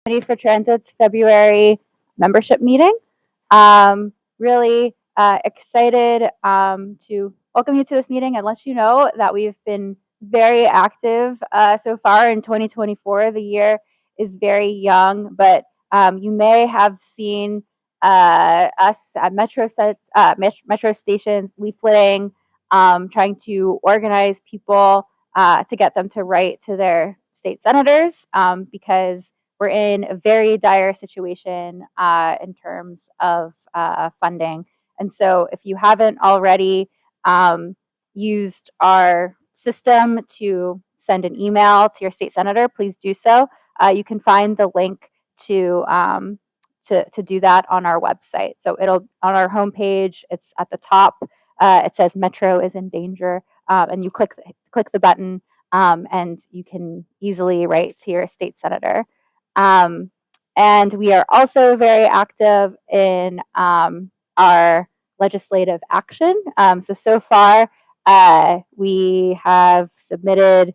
Committee for Transit's February membership meeting. Really excited to welcome you to this meeting and let you know that we've been very active so far in 2024. The year is very young, but you may have seen us at metro stations leafleting, trying to organize people to get them to write to their state senators because we're in a very dire situation in terms of funding. And so if you haven't already used our system to send an email to your state senator, please do so. You can find the link to do that on our website. So it'll on our homepage. It's at the top. It says Metro is in danger, and you click the button, and you can easily write to your state senator. And we are also very active in our legislative action. So far, we have submitted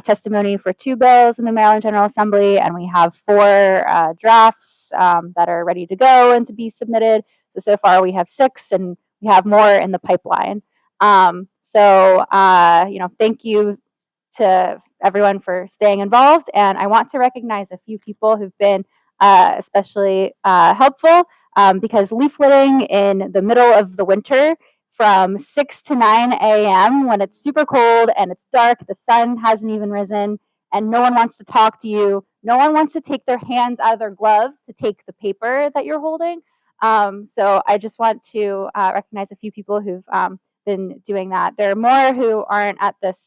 testimony for 2 bills in the Maryland General Assembly, and we have 4 drafts that are ready to go and to be submitted. So far we have 6, and we have more in the pipeline. Thank you to everyone for staying involved, and I want to recognize a few people who've been especially helpful because leafleting in the middle of the winter from 6 to 9 a.m. when it's super cold and it's dark, the sun hasn't even risen, and no one wants to talk to you. No one wants to take their hands out of their gloves to take the paper that you're holding. So I just want to recognize a few people who've been doing that. There are more who aren't at this,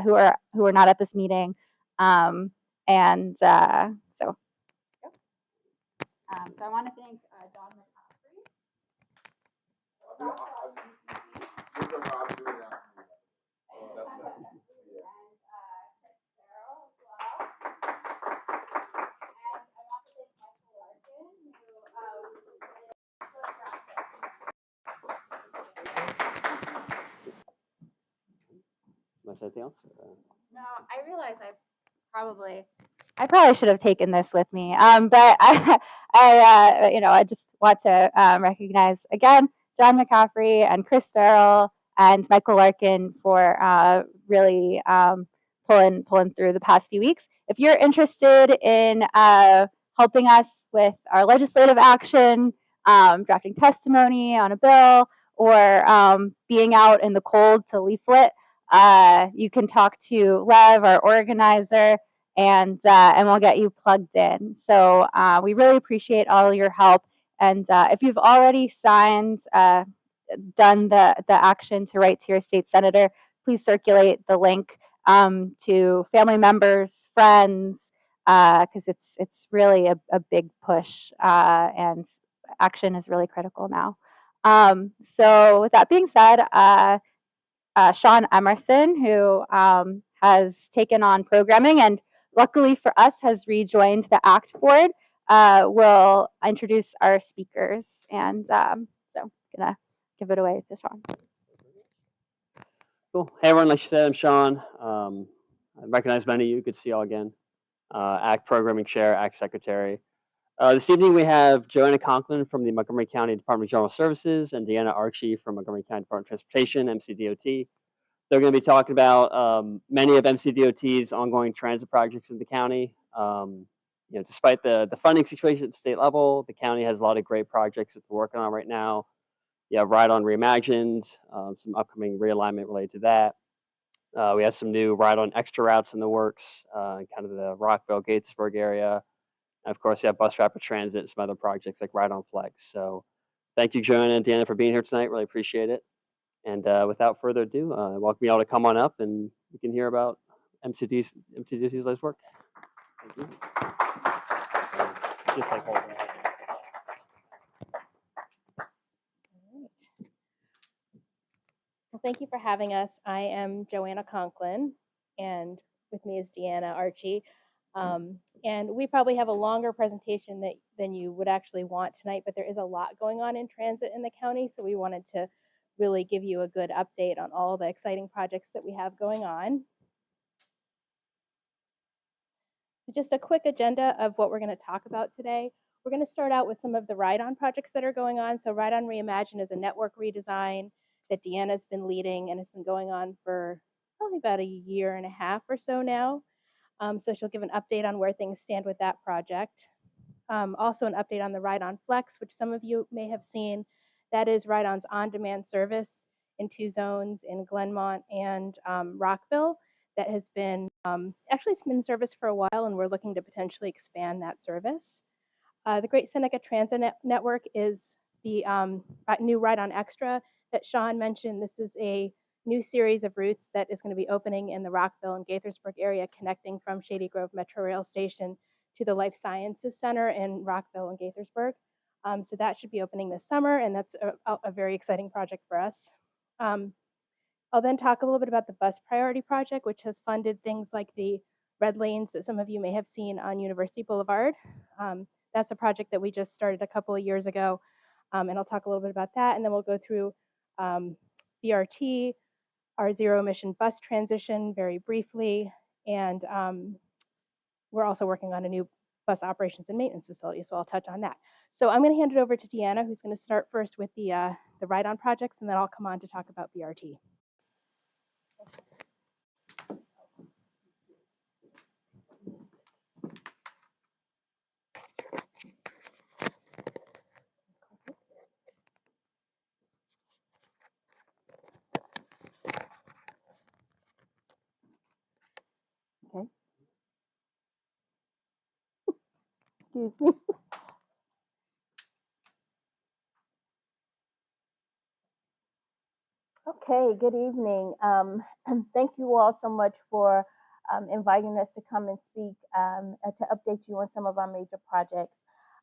who are not at this meeting, and so. So I want to thank John McCaffrey. Anything else? No, I realize I probably should have taken this with me. But I just want to recognize again John McCaffrey and Chris Farrell and Michael Larkin for really pulling through the past few weeks. If you're interested in helping us with our legislative action, drafting testimony on a bill, or being out in the cold to leaflet, you can talk to Lev, our organizer, and we'll get you plugged in. So we really appreciate all your help. And if you've already signed, done the action to write to your state senator, please circulate the link to family members, friends, because it's really a big push, and action is really critical now. So with that being said, Sean Emerson, who has taken on programming and luckily for us has rejoined the ACT board, will introduce our speakers. And so gonna give it away to Sean. Cool. Hey everyone, like you said, I'm Sean. I recognize many of you. Good to see you all again. ACT Programming Chair, ACT Secretary. This evening we have Joana Conklin from the Montgomery County Department of General Services and Deanna Archey from Montgomery County Department of Transportation, MCDOT. They're going to be talking about many of MCDOT's ongoing transit projects in the county. Despite the funding situation at the state level, the county has a lot of great projects that they're working on right now. Ride on Reimagined, some upcoming realignment related to that. We have some new Ride on Extra routes in the works, kind of the Rockville, Gatesburg area. And of course, you have Bus Rapid Transit and some other projects like Ride on Flex. So thank you, Joanna and Deanna, for being here tonight. Really appreciate it. And without further ado, I welcome you all to come on up and we can hear about MCDOT's latest work. Thank you. Just like holding it. Well, thank you for having us. I am Joana Conklin, and with me is Deanna Archey. And we probably have a longer presentation than you would actually want tonight, but there is a lot going on in transit in the county, so we wanted to really give you a good update on all the exciting projects that we have going on. So just a quick agenda of what we're going to talk about today. We're going to start out with some of the ride-on projects that are going on. So Ride-on Reimagine is a network redesign that Deanna's been leading and has been going on for probably about a year and a half or so now. So she'll give an update on where things stand with that project. Also an update on the Ride-on Flex, which some of you may have seen. That is Ride-on's on-demand service in 2 zones in Glenmont and Rockville that has been, actually it's been in service for a while, and we're looking to potentially expand that service. The Great Seneca Transit Network is the new Ride-on Extra that Sean mentioned. This is a new series of routes that is going to be opening in the Rockville and Gaithersburg area, connecting from Shady Grove Metro Rail Station to the Life Sciences Center in Rockville and Gaithersburg. So that should be opening this summer, and that's a very exciting project for us. I'll then talk a little bit about the Bus Priority Project, which has funded things like the red lanes that some of you may have seen on University Boulevard. That's a project that we just started a couple of years ago, and I'll talk a little bit about that, and then we'll go through BRT, our zero-emission bus transition very briefly, and we're also working on a new bus operations and maintenance facility, so I'll touch on that. So I'm going to hand it over to Deanna, who's going to start first with the ride-on projects, and then I'll come on to talk about BRT. Okay. Excuse me. Okay, good evening. Thank you all so much for inviting us to come and speak to update you on some of our major projects.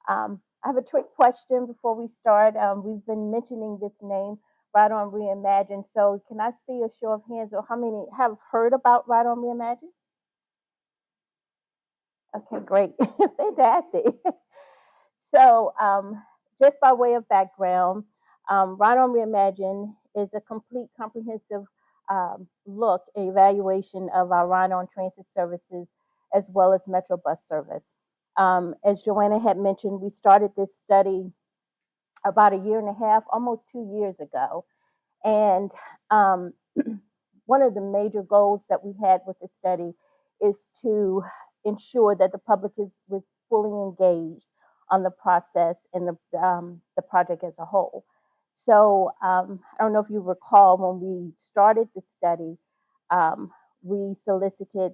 I have a trick question before we start. We've been mentioning this name, Ride-on Reimagine. So can I see a show of hands or how many have heard about Ride-on Reimagine? Okay, great. Fantastic. So just by way of background, Ride-on Reimagine is a complete comprehensive look, evaluation of our ride-on transit services as well as Metro bus service. As Joanna had mentioned, we started this study about a year and a half, almost 2 years ago. And one of the major goals that we had with the study is to ensure that the public was fully engaged on the process and the project as a whole. So I don't know if you recall when we started the study, we solicited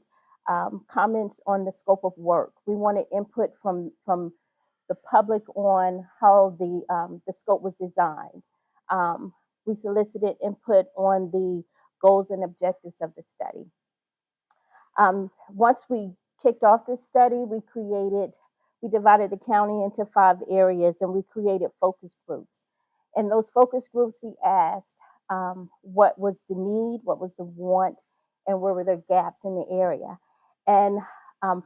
comments on the scope of work. We wanted input from the public on how the scope was designed. We solicited input on the goals and objectives of the study. Once we kicked off this study, we divided the county into 5 areas and we created focus groups. In those focus groups, we asked what was the need, what was the want, and where were there gaps in the area. And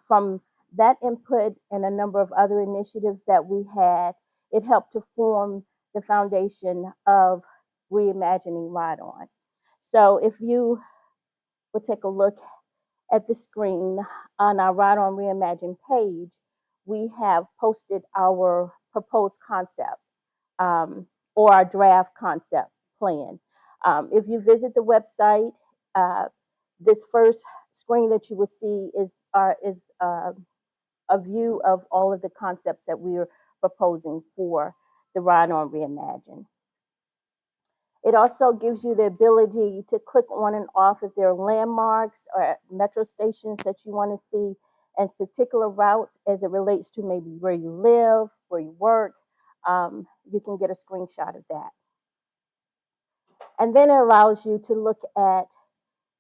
from that input and a number of other initiatives that we had, it helped to form the foundation of reimagining Ride-on. So if you would take a look at the screen on our Ride-on Reimagine page, we have posted our proposed concept or our draft concept plan. If you visit the website, this first screen that you will see is a view of all of the concepts that we're proposing for the Ride-on Reimagine. It also gives you the ability to click on and off if there are landmarks or metro stations that you want to see and particular routes as it relates to maybe where you live, where you work. You can get a screenshot of that. And then it allows you to look at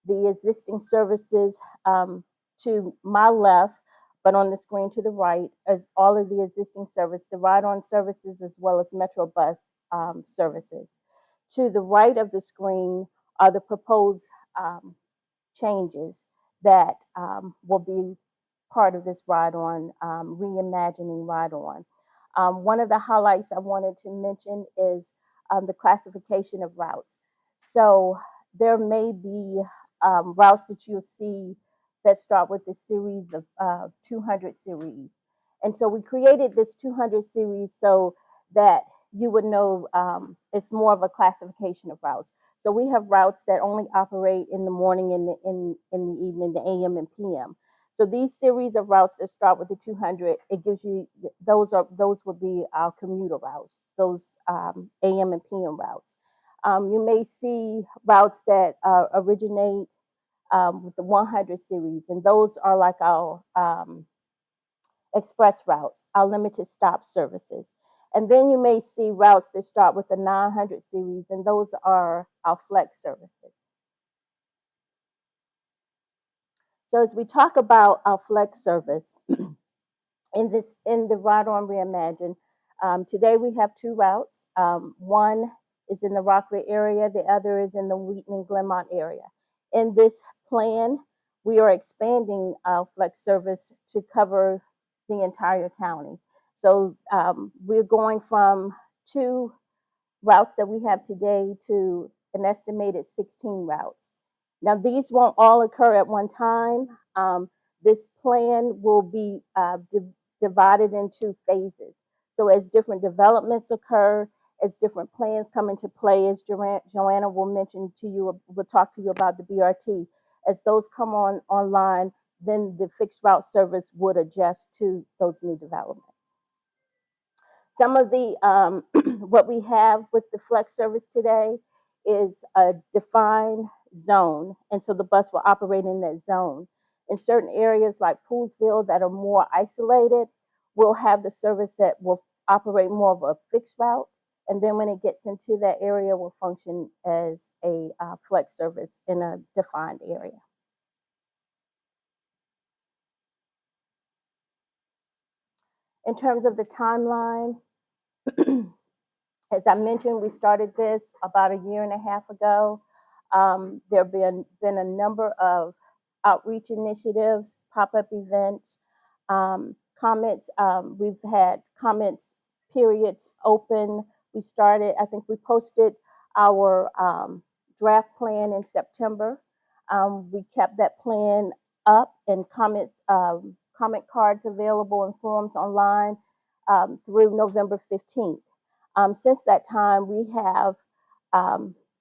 the existing services to my left, but on the screen to the right, as all of the existing service, the ride-on services as well as Metro bus services. To the right of the screen are the proposed changes that will be part of this Ride-on, reimagining Ride-on. One of the highlights I wanted to mention is the classification of routes. So there may be routes that you'll see that start with the series of 200 series. And so we created this 200 series so that you would know it's more of a classification of routes. So we have routes that only operate in the morning and in the evening, the AM and PM. So these series of routes that start with the 200, it gives you those would be our commuter routes, those AM and PM routes. You may see routes that originate with the 100 series, and those are like our express routes, our limited stop services. And then you may see routes that start with the 900 series, and those are our flex services. So as we talk about our flex service, in the Ride On Reimagine, today we have two routes. One is in the Rockwood area, the other is in the Wheaton and Glenmont area. In this plan, we are expanding our flex service to cover the entire county. So we're going from two routes that we have today to an estimated 16 routes. Now, these won't all occur at one time. This plan will be divided into phases. So as different developments occur, as different plans come into play, as Joanna will mention to you, will talk to you about the BRT, as those come online, then the fixed route service would adjust to those new developments. Some of the what we have with the flex service today is a defined zone, and so the bus will operate in that zone. In certain areas like Poolsville that are more isolated, we'll have the service that will operate more of a fixed route, and then when it gets into that area, will function as a flex service in a defined area. In terms of the timeline, as I mentioned, we started this about a year and a half ago. There have been a number of outreach initiatives, pop-up events, comments. We've had comments periods open. I think we posted our draft plan in September. We kept that plan up and comment cards available and forms online through November 15th. Since that time, we have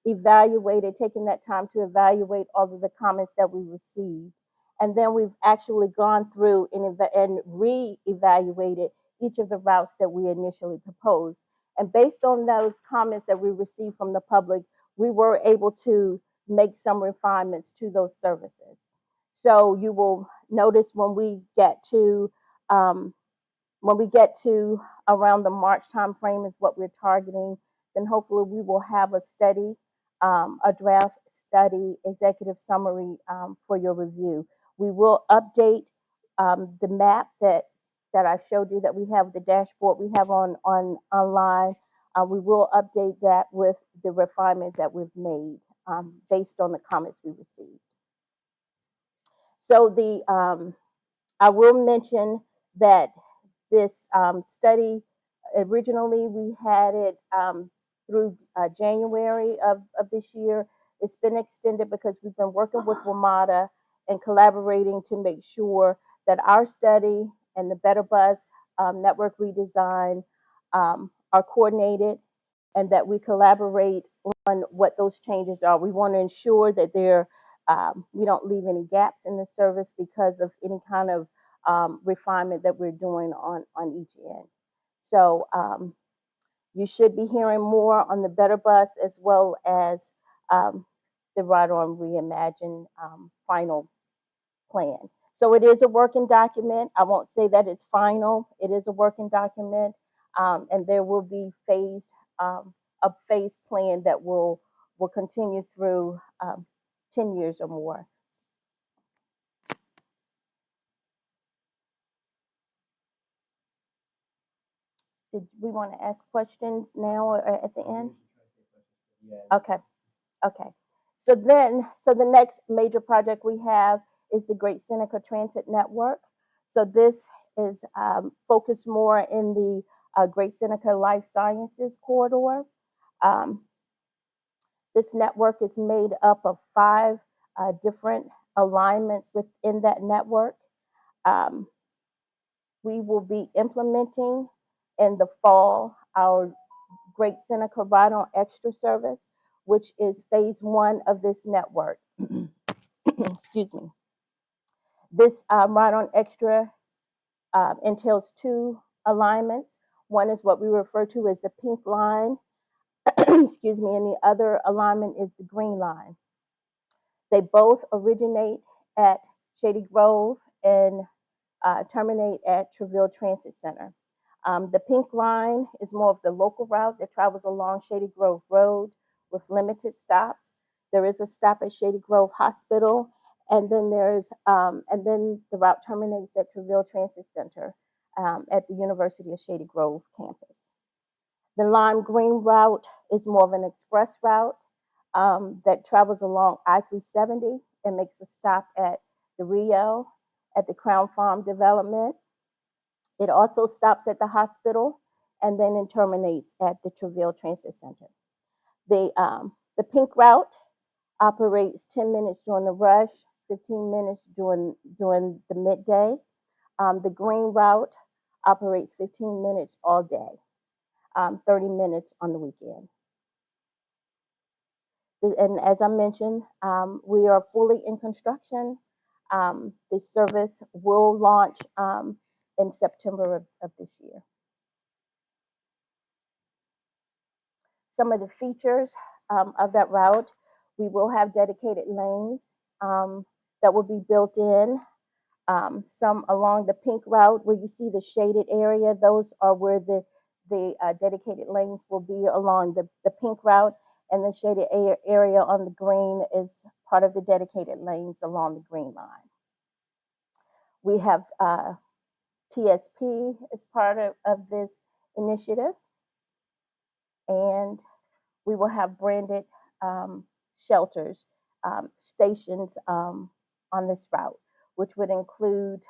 taken that time to evaluate all of the comments that we received. And then we've actually gone through and re-evaluated each of the routes that we initially proposed. And based on those comments that we received from the public, we were able to make some refinements to those services. So you will notice when we get to around the March timeframe is what we're targeting, then hopefully we will have a draft study executive summary for your review. We will update the map that I showed you that we have, the dashboard we have online. We will update that with the refinement that we've made based on the comments we received. So I will mention that this study, originally we had it through January of this year. It's been extended because we've been working with WMATA and collaborating to make sure that our study and the Better Bus network redesign are coordinated and that we collaborate on what those changes are. We want to ensure that we don't leave any gaps in the service because of any kind of refinement that we're doing on each end. So you should be hearing more on the Better Bus as well as the Ride On Reimagine final plan. So it is a working document. I won't say that it's final. It is a working document, and there will be a phased plan that will continue through 10 years or more. Did we want to ask questions now or at the end? Okay. So the next major project we have is the Great Seneca Transit Network. So this is focused more in the Great Seneca Life Sciences corridor. This network is made up of 5 different alignments within that network. We will be implementing in the fall our Great Seneca Ride on Extra service, which is phase 1 of this network. Excuse me. This Ride on Extra entails 2 alignments. One is what we refer to as the pink line, excuse me, and the other alignment is the green line. They both originate at Shady Grove and terminate at Treville Transit Center. The pink line is more of the local route that travels along Shady Grove Road with limited stops. There is a stop at Shady Grove Hospital, and then the route terminates at Treville Transit Center at the University of Shady Grove campus. The lime green route is more of an express route that travels along I-370 and makes a stop at the Rio, at the Crown Farm development. It also stops at the hospital and then it terminates at the Treville Transit Center. The pink route operates 10 minutes during the rush, 15 minutes during the midday. The green route operates 15 minutes all day, 30 minutes on the weekend. And as I mentioned, we are fully in construction. The service will launch in September of this year. Some of the features of that route, we will have dedicated lanes that will be built in. Some along the pink route where you see the shaded area, those are where the dedicated lanes will be along the pink route, and the shaded area on the green is part of the dedicated lanes along the green line. We have TSP as part of this initiative, and we will have branded shelters, stations on this route, which would include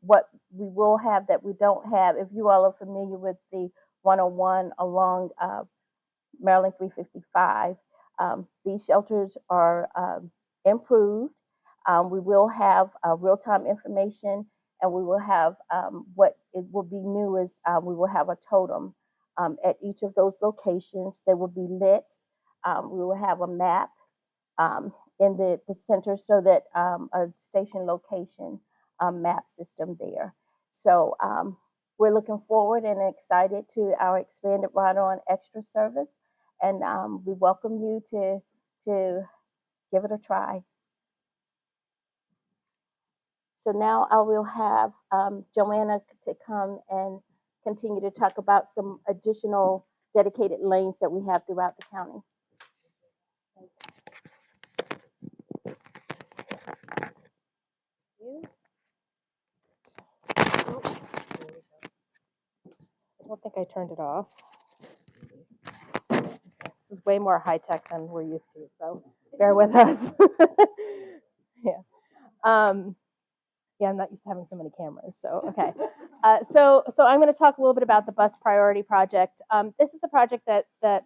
what we will have that we don't have. If you all are familiar with the 101 along Maryland 355, these shelters are improved. We will have real-time information, and we will have what it will be new is we will have a totem at each of those locations. They will be lit. We will have a map in the center so that a station location map system there. So we're looking forward and excited to our expanded Ride On Extra service, and we welcome you to give it a try. So now I will have Joanna to come and continue to talk about some additional dedicated lanes that we have throughout the county. I don't think I turned it off. This is way more high tech than we're used to, so bear with us. Yeah. Yeah, I'm not used to having so many cameras, so okay. So I'm going to talk a little bit about the bus priority project. This is a project that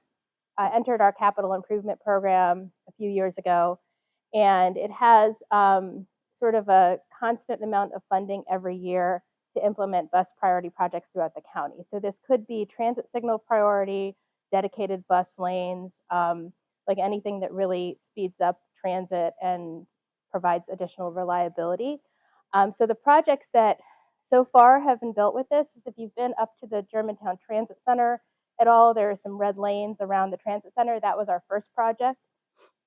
entered our capital improvement program a few years ago, and it has sort of a constant amount of funding every year to implement bus priority projects throughout the county. So this could be transit signal priority, dedicated bus lanes, like anything that really speeds up transit and provides additional reliability. So the projects that so far have been built with this is if you've been up to the Germantown Transit Center at all, there are some red lanes around the transit center. That was our first project.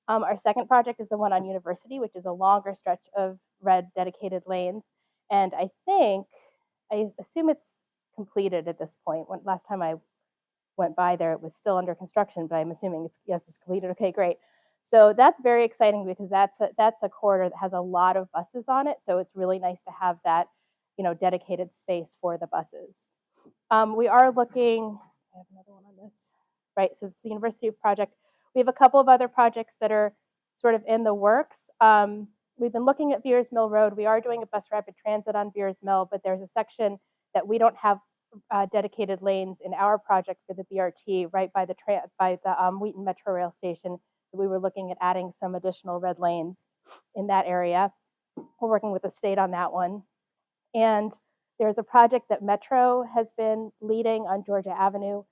Our second project is the one on University, which is a longer stretch of red dedicated lanes. And I assume it's completed at this point. Last time I went by there, it was still under construction, but I'm assuming it's completed. Okay, great. So that's very exciting because that's a corridor that has a lot of buses on it. So it's really nice to have that, dedicated space for the buses. We are looking. I have another one on this, right? So it's the University project. We have a couple of other projects that are sort of in the works. We've been looking at Beers Mill Road. We are doing a bus rapid transit on Beers Mill, but there's a section that we don't have dedicated lanes in our project for the BRT right by the Wheaton Metro Rail Station. We were looking at adding some additional red lanes in that area. We're working with the state on that one. And there's a project that Metro has been leading on Georgia Avenue,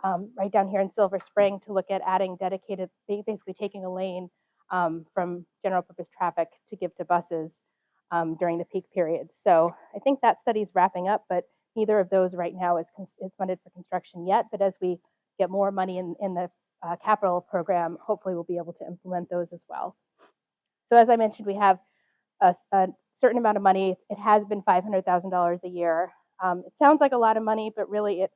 right down here in Silver Spring, to look at adding dedicated, basically taking a lane from general purpose traffic to give to buses during the peak periods. So I think that study's wrapping up, but neither of those right now is funded for construction yet. But as we get more money in the capital program, hopefully we'll be able to implement those as well. So as I mentioned, we have a certain amount of money. It has been $500,000 a year. It sounds like a lot of money, but really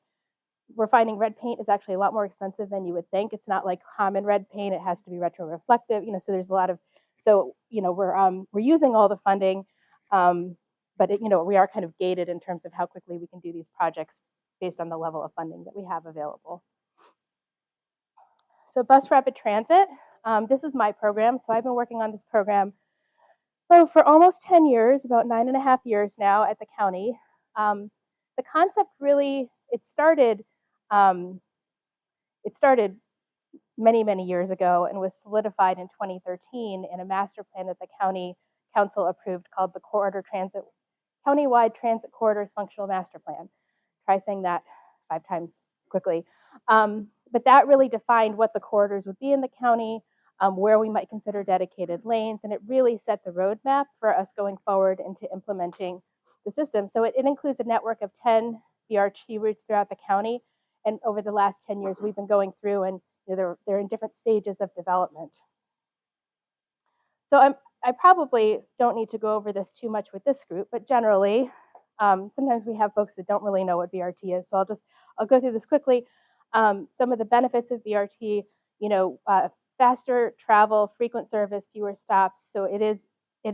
we're finding red paint is actually a lot more expensive than you would think. It's not like common red paint. It has to be retroreflective, so there's a lot of, we're using all the funding, but we are kind of gated in terms of how quickly we can do these projects based on the level of funding that we have available. So bus rapid transit, this is my program. So I've been working on this program for almost 10 years, about 9.5 years now at the county. The concept really, it started many, many years ago and was solidified in 2013 in a master plan that the county council approved called the Countywide Transit Corridors Functional Master Plan. Try saying that 5 times quickly. But that really defined what the corridors would be in the county, where we might consider dedicated lanes, and it really set the roadmap for us going forward into implementing the system. So it includes a network of 10 BRT routes throughout the county, and over the last 10 years, we've been going through, and they're in different stages of development. So I probably don't need to go over this too much with this group, but generally, sometimes we have folks that don't really know what BRT is, so I'll go through this quickly. Some of the benefits of BRT, faster travel, frequent service, fewer stops. So it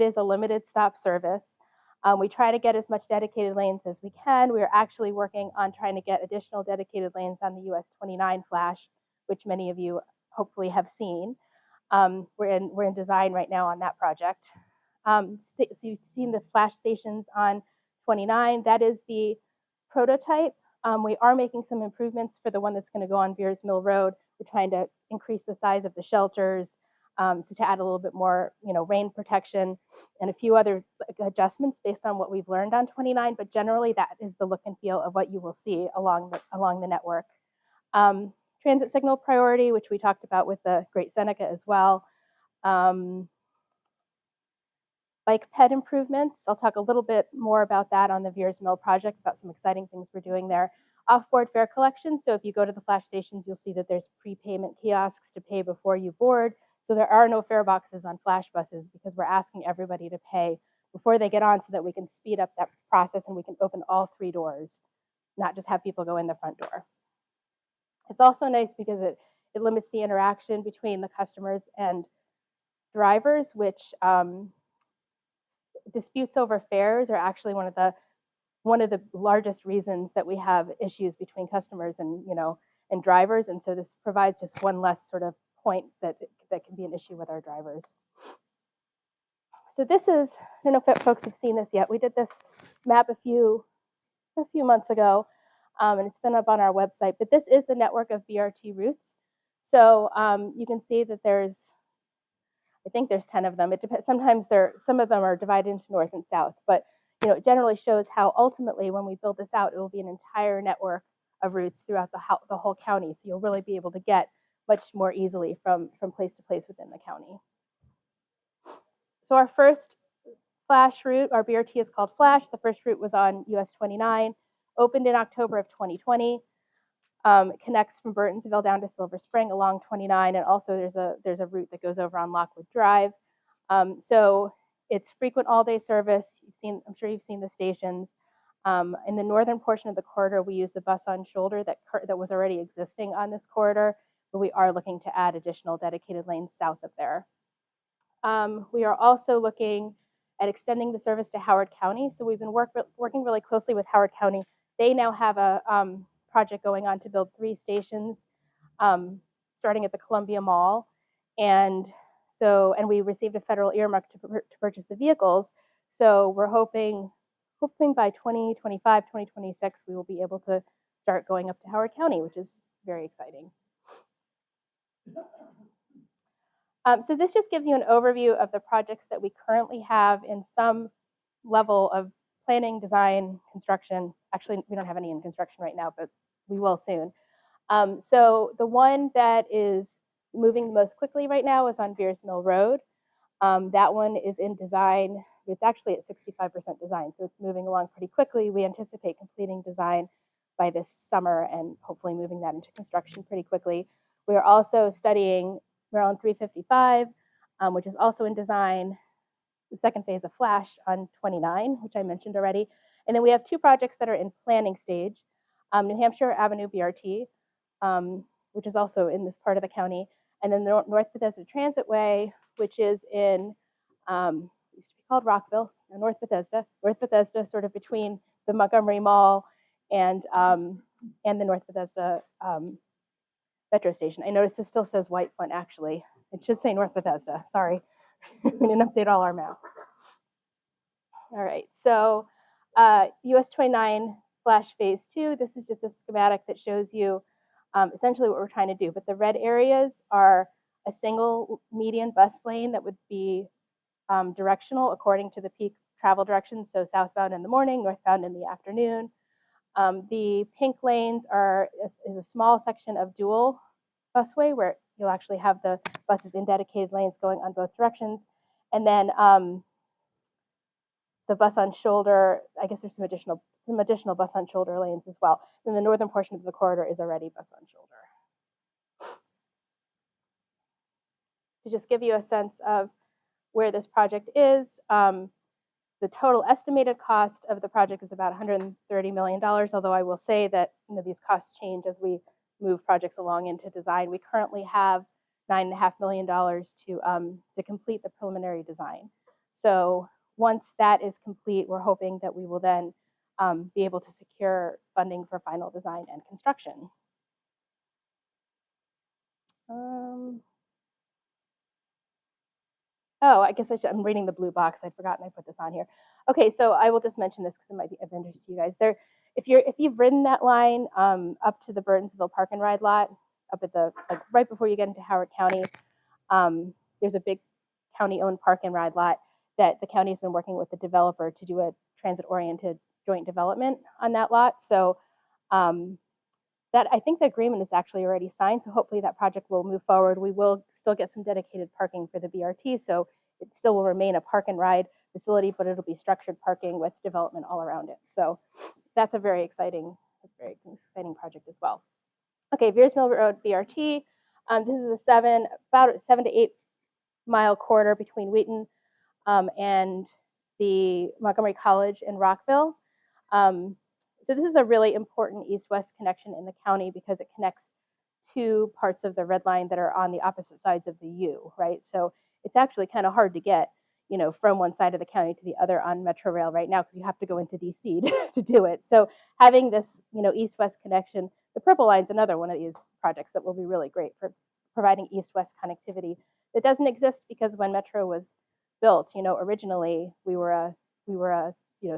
is a limited stop service. We try to get as much dedicated lanes as we can. We are actually working on trying to get additional dedicated lanes on the US 29 Flash, which many of you hopefully have seen. We're in design right now on that project. So you've seen the Flash stations on 29. That is the prototype. We are making some improvements for the one that's going to go on Beers Mill Road. We're trying to increase the size of the shelters, so to add a little bit more, rain protection and a few other adjustments based on what we've learned on 29. But generally, that is the look and feel of what you will see along the network. Transit signal priority, which we talked about with the Great Seneca as well. Bike ped improvements. I'll talk a little bit more about that on the Veers Mill project, about some exciting things we're doing there. Off-board fare collection. So if you go to the Flash stations, you'll see that there's prepayment kiosks to pay before you board. So there are no fare boxes on Flash buses because we're asking everybody to pay before they get on so that we can speed up that process and we can open all 3 doors, not just have people go in the front door. It's also nice because it limits the interaction between the customers and drivers, which disputes over fares are actually one of the largest reasons that we have issues between customers and drivers, and so this provides just one less sort of point that can be an issue with our drivers. So this is, I don't know if folks have seen this yet. We did this map a few months ago, and it's been up on our website. But this is the network of BRT routes. So you can see that I think there's 10 of them. It depends. Sometimes some of them are divided into north and south, but it generally shows how ultimately when we build this out, it will be an entire network of routes throughout the whole county. So you'll really be able to get much more easily from place to place within the county. So our first Flash route, our BRT is called Flash. The first route was on US 29, opened in October of 2020. It connects from Burtonsville down to Silver Spring along 29, and also there's a route that goes over on Lockwood Drive. So it's frequent all-day service. I'm sure you've seen the stations. In the northern portion of the corridor, we use the bus on shoulder that was already existing on this corridor, but we are looking to add additional dedicated lanes south of there. We are also looking at extending the service to Howard County. So we've been working really closely with Howard County. They now have a project going on to build 3 stations, starting at the Columbia Mall, and we received a federal earmark to purchase the vehicles. So we're hoping by 2025, 2026, we will be able to start going up to Howard County, which is very exciting. So this just gives you an overview of the projects that we currently have in some level of planning, design, construction. Actually, we don't have any in construction right now, but we will soon. So the one that is moving the most quickly right now is on Veers Mill Road. That one is in design. It's actually at 65% design, so it's moving along pretty quickly. We anticipate completing design by this summer and hopefully moving that into construction pretty quickly. We are also studying Maryland 355, which is also in design. The second phase of Flash on 29, which I mentioned already. And then we have two projects that are in planning stage. New Hampshire Avenue BRT, which is also in this part of the county, and then the North Bethesda Transitway, which is in, used to be called Rockville, North Bethesda, sort of between the Montgomery Mall and the North Bethesda metro station. I noticed this still says White Flint, actually. It should say North Bethesda, sorry. We didn't update all our maps. All right, so US 29 Flash Phase 2, this is just a schematic that shows you essentially what we're trying to do. But the red areas are a single median bus lane that would be directional according to the peak travel directions, so southbound in the morning, northbound in the afternoon. The pink lanes is a small section of dual busway where you'll actually have the buses in dedicated lanes going on both directions. And then the bus on shoulder, I guess there's some additional bus on shoulder lanes as well. Then the northern portion of the corridor is already bus on shoulder. To just give you a sense of where this project is, the total estimated cost of the project is about $130 million, although I will say that these costs change as we move projects along into design. We currently have $9.5 million to complete the preliminary design. So once that is complete, we're hoping that we will then be able to secure funding for final design and construction. Oh, I guess I'm reading the blue box. I'd forgotten I put this on here. Okay, so I will just mention this because it might be of interest to you guys. If you've ridden that line up to the Burtonsville Park and Ride lot, up at the right before you get into Howard County, there's a big county-owned park and ride lot that the county has been working with the developer to do a transit-oriented joint development on that lot. So that I think the agreement is actually already signed, so hopefully that project will move forward. We will still get some dedicated parking for the BRT, so it still will remain a park and ride facility, but it'll be structured parking with development all around it. So that's a very exciting project as well. Okay, Veers Mill Road BRT. This is about a 7 to 8 mile corridor between Wheaton and the Montgomery College in Rockville. So this is a really important east-west connection in the county because it connects two parts of the red line that are on the opposite sides of the U, right? So it's actually kind of hard to get, from one side of the county to the other on Metro Rail right now because you have to go into DC to do it. So having this, east-west connection, the Purple Line's another one of these projects that will be really great for providing east-west connectivity. That doesn't exist because when Metro was built, originally we were a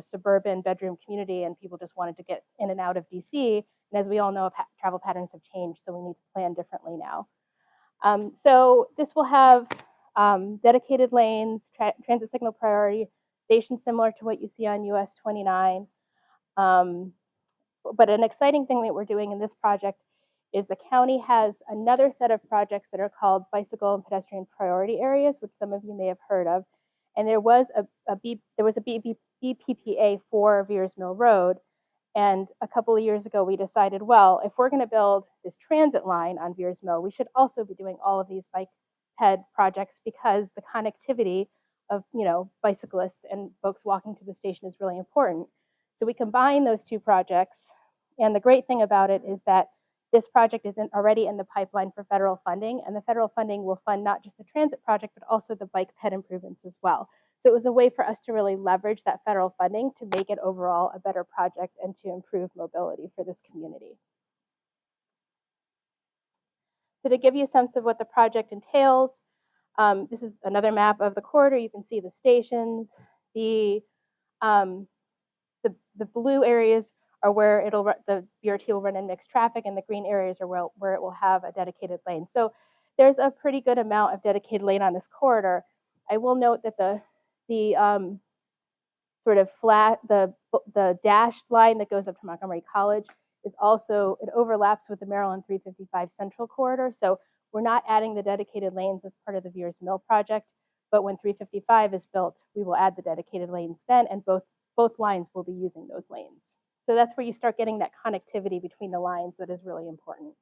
suburban bedroom community and people just wanted to get in and out of DC. And as we all know, travel patterns have changed, so we need to plan differently now. So this will have dedicated lanes, transit signal priority stations similar to what you see on US 29. But an exciting thing that we're doing in this project is the county has another set of projects that are called bicycle and pedestrian priority areas, which some of you may have heard of. And there was a BPPA for Veers Mill Road. And a couple of years ago, we decided, well, if we're going to build this transit line on Veers Mill, we should also be doing all of these bike ped projects because the connectivity of bicyclists and folks walking to the station is really important. So we combine those two projects. And the great thing about it is that this project is already in the pipeline for federal funding, and the federal funding will fund not just the transit project, but also the bike ped improvements as well. So it was a way for us to really leverage that federal funding to make it overall a better project and to improve mobility for this community. So to give you a sense of what the project entails, this is another map of the corridor. You can see the stations. The blue areas are where the BRT will run in mixed traffic, and the green areas are where it will have a dedicated lane. So there's a pretty good amount of dedicated lane on this corridor. I will note that the sort of flat, the dashed line that goes up to Montgomery College is also, it overlaps with the Maryland 355 Central Corridor. So we're not adding the dedicated lanes as part of the Veers Mill project, but when 355 is built, we will add the dedicated lanes then, and both lines will be using those lanes. So that's where you start getting that connectivity between the lines that is really important.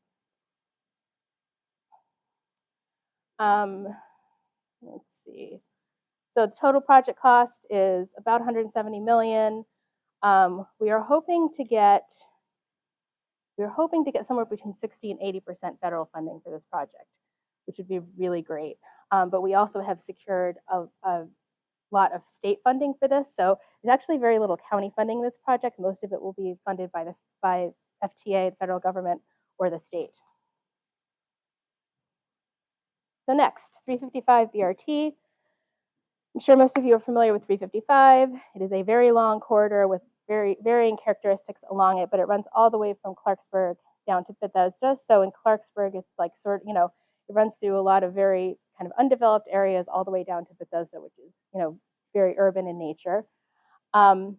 Let's see. So the total project cost is about 170 million. We are hoping to get somewhere between 60 and 80% federal funding for this project, which would be really great. But we also have secured a lot of state funding for this. So there's actually very little county funding in this project. Most of it will be funded by FTA, the federal government, or the state. So next, 355 BRT. I'm sure most of you are familiar with 355. It is a very long corridor with very varying characteristics along it, but it runs all the way from Clarksburg down to Bethesda. So in Clarksburg, it's like it runs through a lot of very kind of undeveloped areas all the way down to Bethesda, which is, very urban in nature. And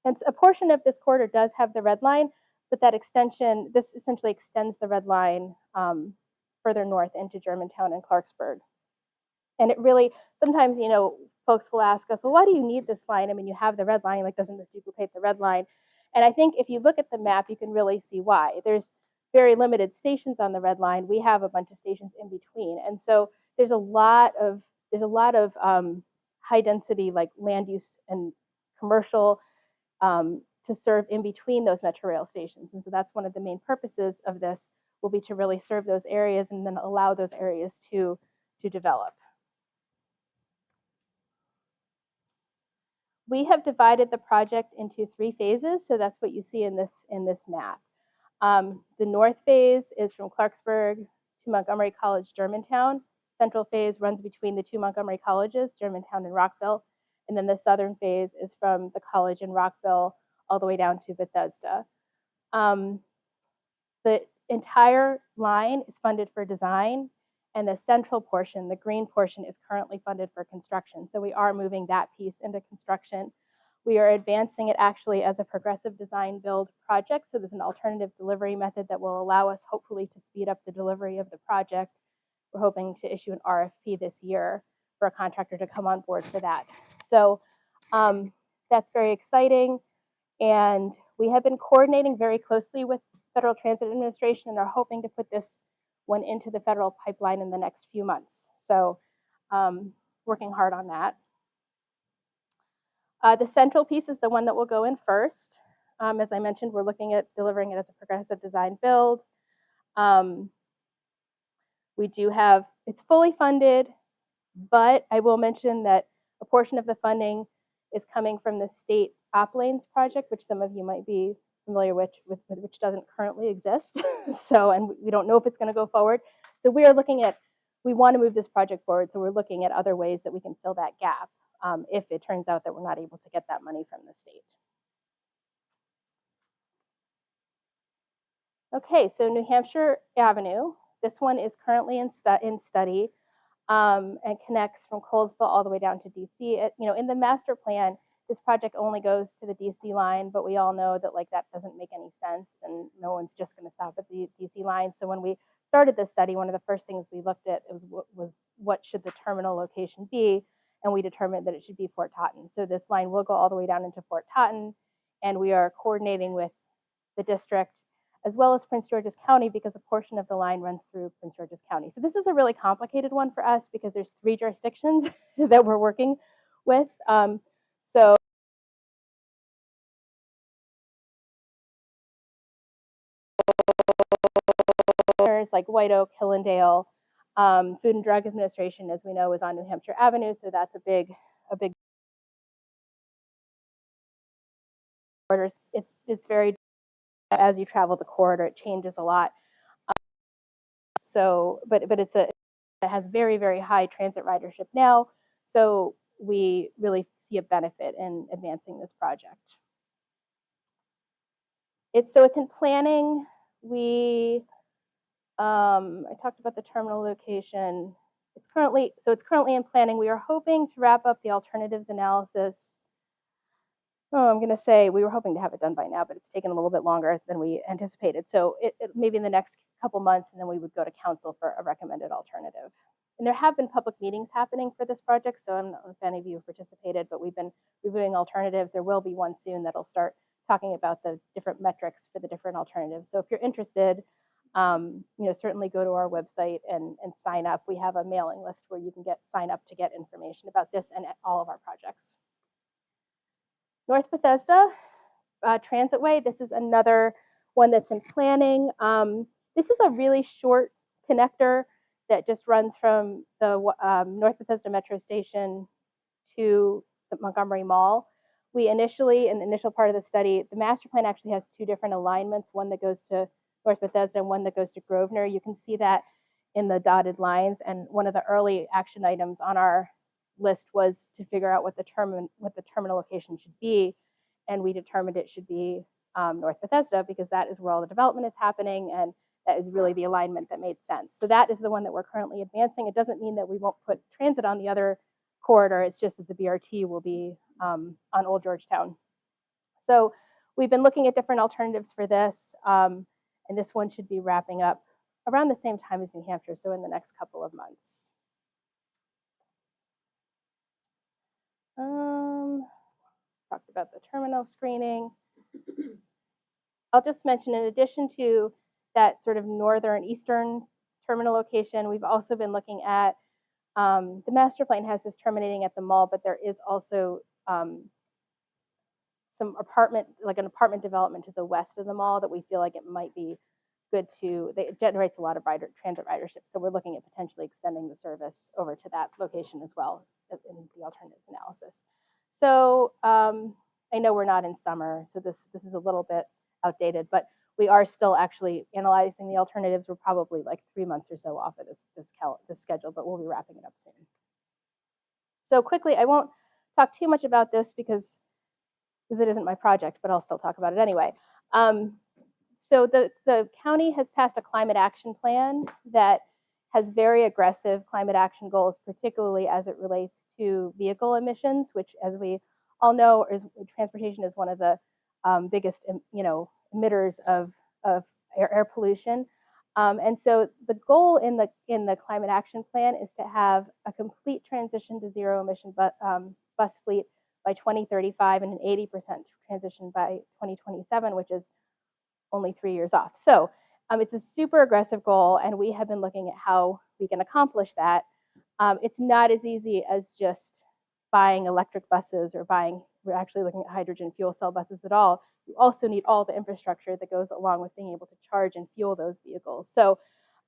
a portion of this corridor does have the red line, but this essentially extends the red line further north into Germantown and Clarksburg. And it really, sometimes, folks will ask us, well, why do you need this line? I mean, you have the red line, like, doesn't this duplicate the red line? And I think if you look at the map, you can really see why. There's very limited stations on the red line. We have a bunch of stations in between. And so there's a lot of high density, like land use and commercial to serve in between those metro rail stations. And so that's one of the main purposes of this, will be to really serve those areas and then allow those areas to develop. We have divided the project into 3 phases, so that's what you see in this map. The north phase is from Clarksburg to Montgomery College, Germantown. Central phase runs between the 2 Montgomery colleges, Germantown and Rockville. And then the southern phase is from the college in Rockville all the way down to Bethesda. The entire line is funded for design, and the central portion, the green portion, is currently funded for construction. So we are moving that piece into construction. We are advancing it actually as a progressive design build project. So there's an alternative delivery method that will allow us hopefully to speed up the delivery of the project. We're hoping to issue an RFP this year for a contractor to come on board for that. So that's very exciting. And we have been coordinating very closely with Federal Transit Administration and are hoping to put this one into the federal pipeline in the next few months. So working hard on that. The central piece is the one that will go in first. As I mentioned, we're looking at delivering it as a progressive design build. It's fully funded, but I will mention that a portion of the funding is coming from the state OpLanes project, which some of you might be familiar with which doesn't currently exist. And we don't know if it's going to go forward. So we want to move this project forward. So we're looking at other ways that we can fill that gap if it turns out that we're not able to get that money from the state. Okay, so New Hampshire Avenue. This one is currently in study and connects from Colesville all the way down to DC. In the master plan, this project only goes to the DC line, but we all know that that doesn't make any sense, and no one's just going to stop at the DC line. So when we started this study, one of the first things we looked at was what should the terminal location be, and we determined that it should be Fort Totten. So this line will go all the way down into Fort Totten, and we are coordinating with the district as well as Prince George's County, because a portion of the line runs through Prince George's County. So this is a really complicated one for us because there's 3 jurisdictions that we're working with. So like White Oak, Hillendale, Food and Drug Administration, as we know, is on New Hampshire Avenue. So that's a big. It's very, as you travel the corridor, it changes a lot. But it has very, very high transit ridership now. So we really see a benefit in advancing this project. It's in planning. We I talked about the terminal location. It's currently in planning. We are hoping to wrap up the alternatives analysis. Oh, I'm going to say we were hoping to have it done by now, but it's taken a little bit longer than we anticipated. So it maybe in the next couple months, and then we would go to council for a recommended alternative. And there have been public meetings happening for this project, so I don't know if any of you have participated, but we've been reviewing alternatives. There will be one soon that'll start talking about the different metrics for the different alternatives. So if you're interested, certainly go to our website and sign up. We have a mailing list where you can sign up to get information about this and all of our projects. North Bethesda Transitway. This is another one that's in planning. This is a really short connector that just runs from the North Bethesda Metro Station to the Montgomery Mall. We initially, in the initial part of the study, the master plan actually has two different alignments, one that goes to North Bethesda and one that goes to Grosvenor. You can see that in the dotted lines. And one of the early action items on our list was to figure out what the terminal location should be. And we determined it should be North Bethesda because that is where all the development is happening, and that is really the alignment that made sense. So that is the one that we're currently advancing. It doesn't mean that we won't put transit on the other corridor. It's just that the BRT will be on Old Georgetown. So we've been looking at different alternatives for this, and this one should be wrapping up around the same time as New Hampshire, so in the next couple of months. Talked about the terminal screening. I'll just mention, in addition to that sort of northern eastern terminal location, we've also been looking at the master plan has this terminating at the mall, but there is also some apartment development to the west of the mall that we feel like it might be good to. It generates a lot of transit ridership, so we're looking at potentially extending the service over to that location as well in the alternatives analysis. So I know we're not in summer, so this is a little bit outdated, but we are still actually analyzing the alternatives. We're probably like 3 months or so off of this schedule, but we'll be wrapping it up soon. So quickly, I won't talk too much about this because it isn't my project, but I'll still talk about it anyway. So the county has passed a climate action plan that has very aggressive climate action goals, particularly as it relates to vehicle emissions, which, as we all know, transportation is one of the biggest emitters of air pollution. And so the goal in the climate action plan is to have a complete transition to zero emission bus fleet by 2035 and an 80% transition by 2027, which is only 3 years off. So it's a super aggressive goal, and we have been looking at how we can accomplish that. It's not as easy as just buying electric buses or we're actually looking at hydrogen fuel cell buses at all. You also need all the infrastructure that goes along with being able to charge and fuel those vehicles. So,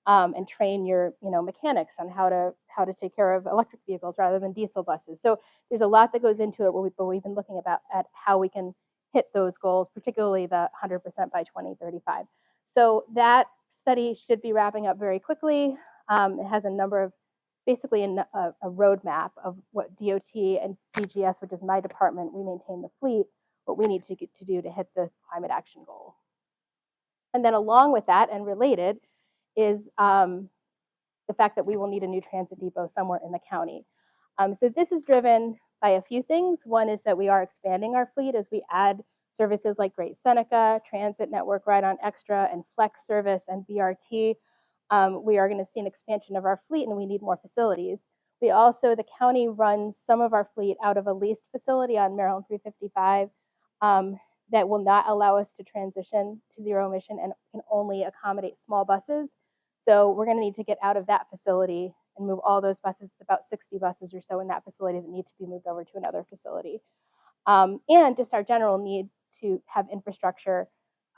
and train your mechanics on how to take care of electric vehicles rather than diesel buses. So there's a lot that goes into it, but we've been looking at how we can hit those goals, particularly the 100% by 2035. So that study should be wrapping up very quickly. It has a number of, basically a roadmap of what DOT and DGS, which is my department, we maintain the fleet, what we need to do to hit the climate action goal. And then along with that and related is the fact that we will need a new transit depot somewhere in the county. So this is driven by a few things. One is that we are expanding our fleet as we add services like Great Seneca, Transit Network, Ride On Extra, and Flex Service, and BRT. We are going to see an expansion of our fleet, and we need more facilities. The county runs some of our fleet out of a leased facility on Maryland 355 that will not allow us to transition to zero emission and can only accommodate small buses. So we're going to need to get out of that facility and move all those buses, about 60 buses or so in that facility that need to be moved over to another facility. And just our general need to have infrastructure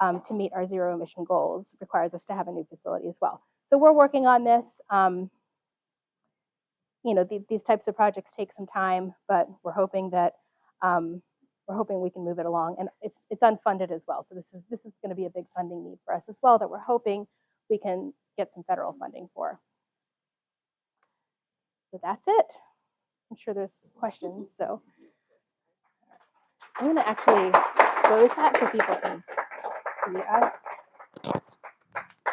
to meet our zero emission goals requires us to have a new facility as well. So we're working on this. These types of projects take some time, but we're hoping that we can move it along, and it's unfunded as well. So this is going to be a big funding need for us as well that we're hoping we can get some federal funding for. So that's it. I'm sure there's questions. So I'm going to actually close that so people can see us.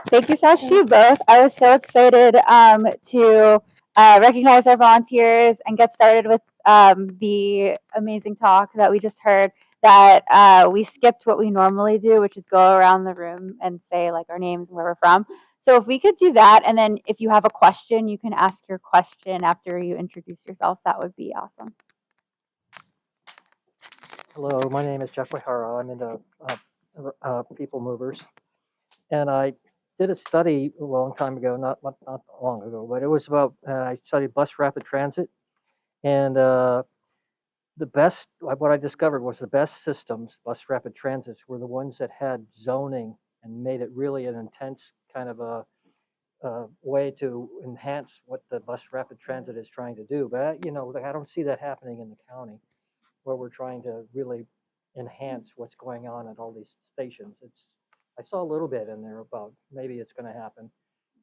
Thank you so much to you both. I was so excited to recognize our volunteers and get started with the amazing talk that we just heard. That we skipped what we normally do, which is go around the room and say like our names and where we're from. So if we could do that, and then if you have a question, you can ask your question after you introduce yourself. That would be awesome. Hello, my name is Jeff Wihara. I'm into people movers, and I did a study a long time ago, not long ago, but it was about I studied bus rapid transit, and what I discovered was the best systems, bus rapid transits, were the ones that had zoning and made it really an intense kind of a way to enhance what the bus rapid transit is trying to do. But I don't see that happening in the county, where we're trying to really enhance what's going on at all these stations. I saw a little bit in there about maybe it's going to happen,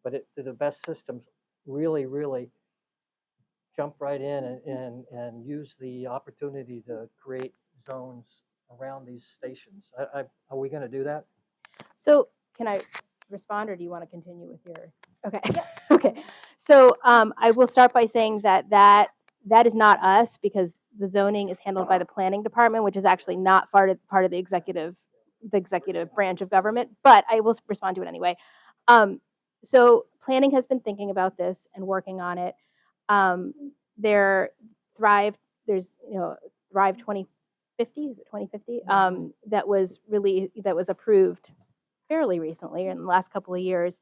but the best systems really jump right in and use the opportunity to create zones around these stations. Are we going to do that? So can I respond, or do you want to continue with your? Okay. Okay. So I will start by saying that is not us, because the zoning is handled by the planning department, which is actually not part of the executive branch of government. But I will respond to it anyway. So planning has been thinking about this and working on it. There's Thrive 2050, is it 2050? That was approved fairly recently, in the last couple of years,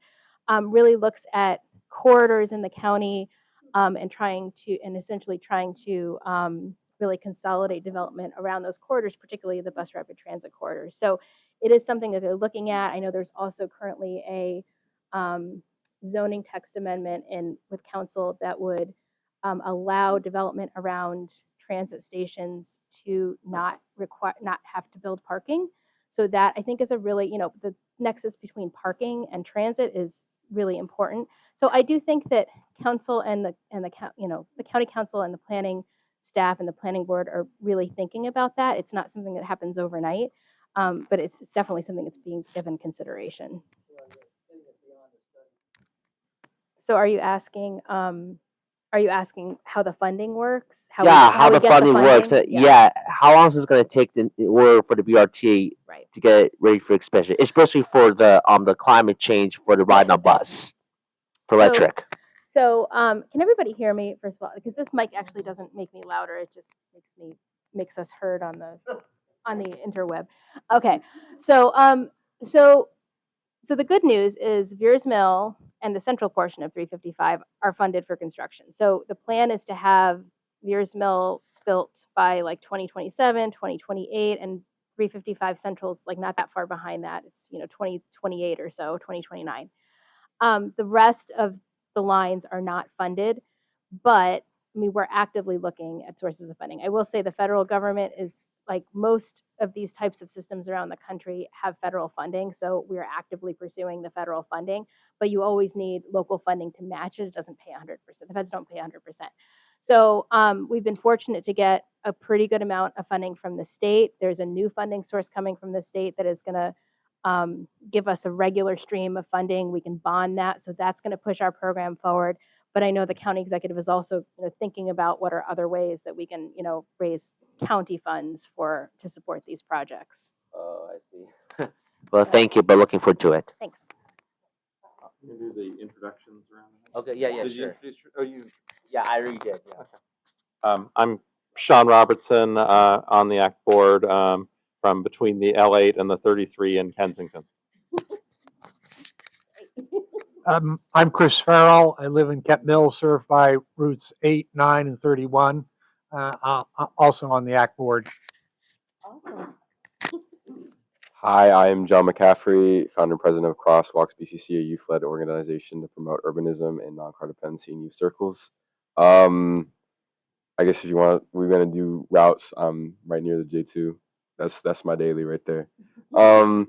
really looks at corridors in the county, and essentially trying to really consolidate development around those corridors, particularly the bus rapid transit corridors. So it is something that they're looking at. I know there's also currently a zoning text amendment with council that would allow development around transit stations to not have to build parking. So that, I think, is a really, the nexus between parking and transit is really important. So I do think that council and the county council and the planning staff and the planning board are really thinking about that. It's not something that happens overnight, but it's definitely something that's being given consideration. So are you asking how the funding works? How we the get funding works. Yeah. How long is it going to take in order for the BRT Right. to get ready for expansion, especially for the climate change for the ride on bus for electric? So can everybody hear me, first of all? Because this mic actually doesn't make me louder. It just makes us heard on the interweb. Okay. So the good news is Veers Mill and the central portion of 355 are funded for construction. So the plan is to have Veers Mill built by like 2027, 2028, and 355 Central's like not that far behind that. It's 2028 or so, 2029. The rest of the lines are not funded, but I mean, we're actively looking at sources of funding. I will say the federal government is, like most of these types of systems around the country, have federal funding. So we are actively pursuing the federal funding, but you always need local funding to match it. It doesn't pay 100%. The feds don't pay 100%. So we've been fortunate to get a pretty good amount of funding from the state. There's a new funding source coming from the state that is going to give us a regular stream of funding. We can bond that. So that's going to push our program forward. But I know the county executive is also thinking about what are other ways that we can raise county funds to support these projects. Oh, I see. Well, thank you, but looking forward to it. Thanks. Can you do the introductions around? Okay, yeah, Did you sure. introduce? Oh, you. Yeah, I already did. Yeah. I'm Sean Robertson on the ACT board from between the L8 and the 33 in Kensington. I'm Chris Farrell. I live in Kent Mills, served by routes 8, 9, and 31. Also on the ACT board. Awesome. Hi, I'm John McCaffrey, founder and president of Crosswalks BCC, a youth-led organization to promote urbanism and non-car dependency in youth circles. I guess if you want, we're gonna do routes. Right near the J2. That's my daily right there. I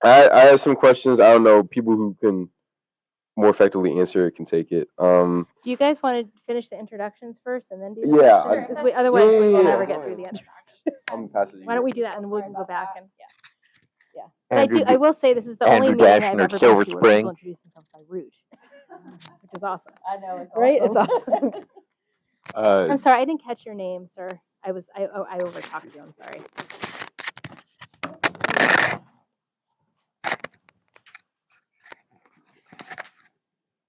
have some questions. I don't know, people who can more effectively answer it can take it. Do you guys want to finish the introductions first and then do the Yeah, questions? Otherwise we will yeah. never get through the introduction. I'm passing you. Why don't we do that and we'll go back and Yeah. But I Andrew, I will say this is the only Andrew meeting I've Dashner, ever been Silver to where Spring. people introduce themselves by route, which is awesome. I know, it's Right? It's awesome. Uh, I'm sorry, I didn't catch your name, sir. I overtalked you. I'm sorry.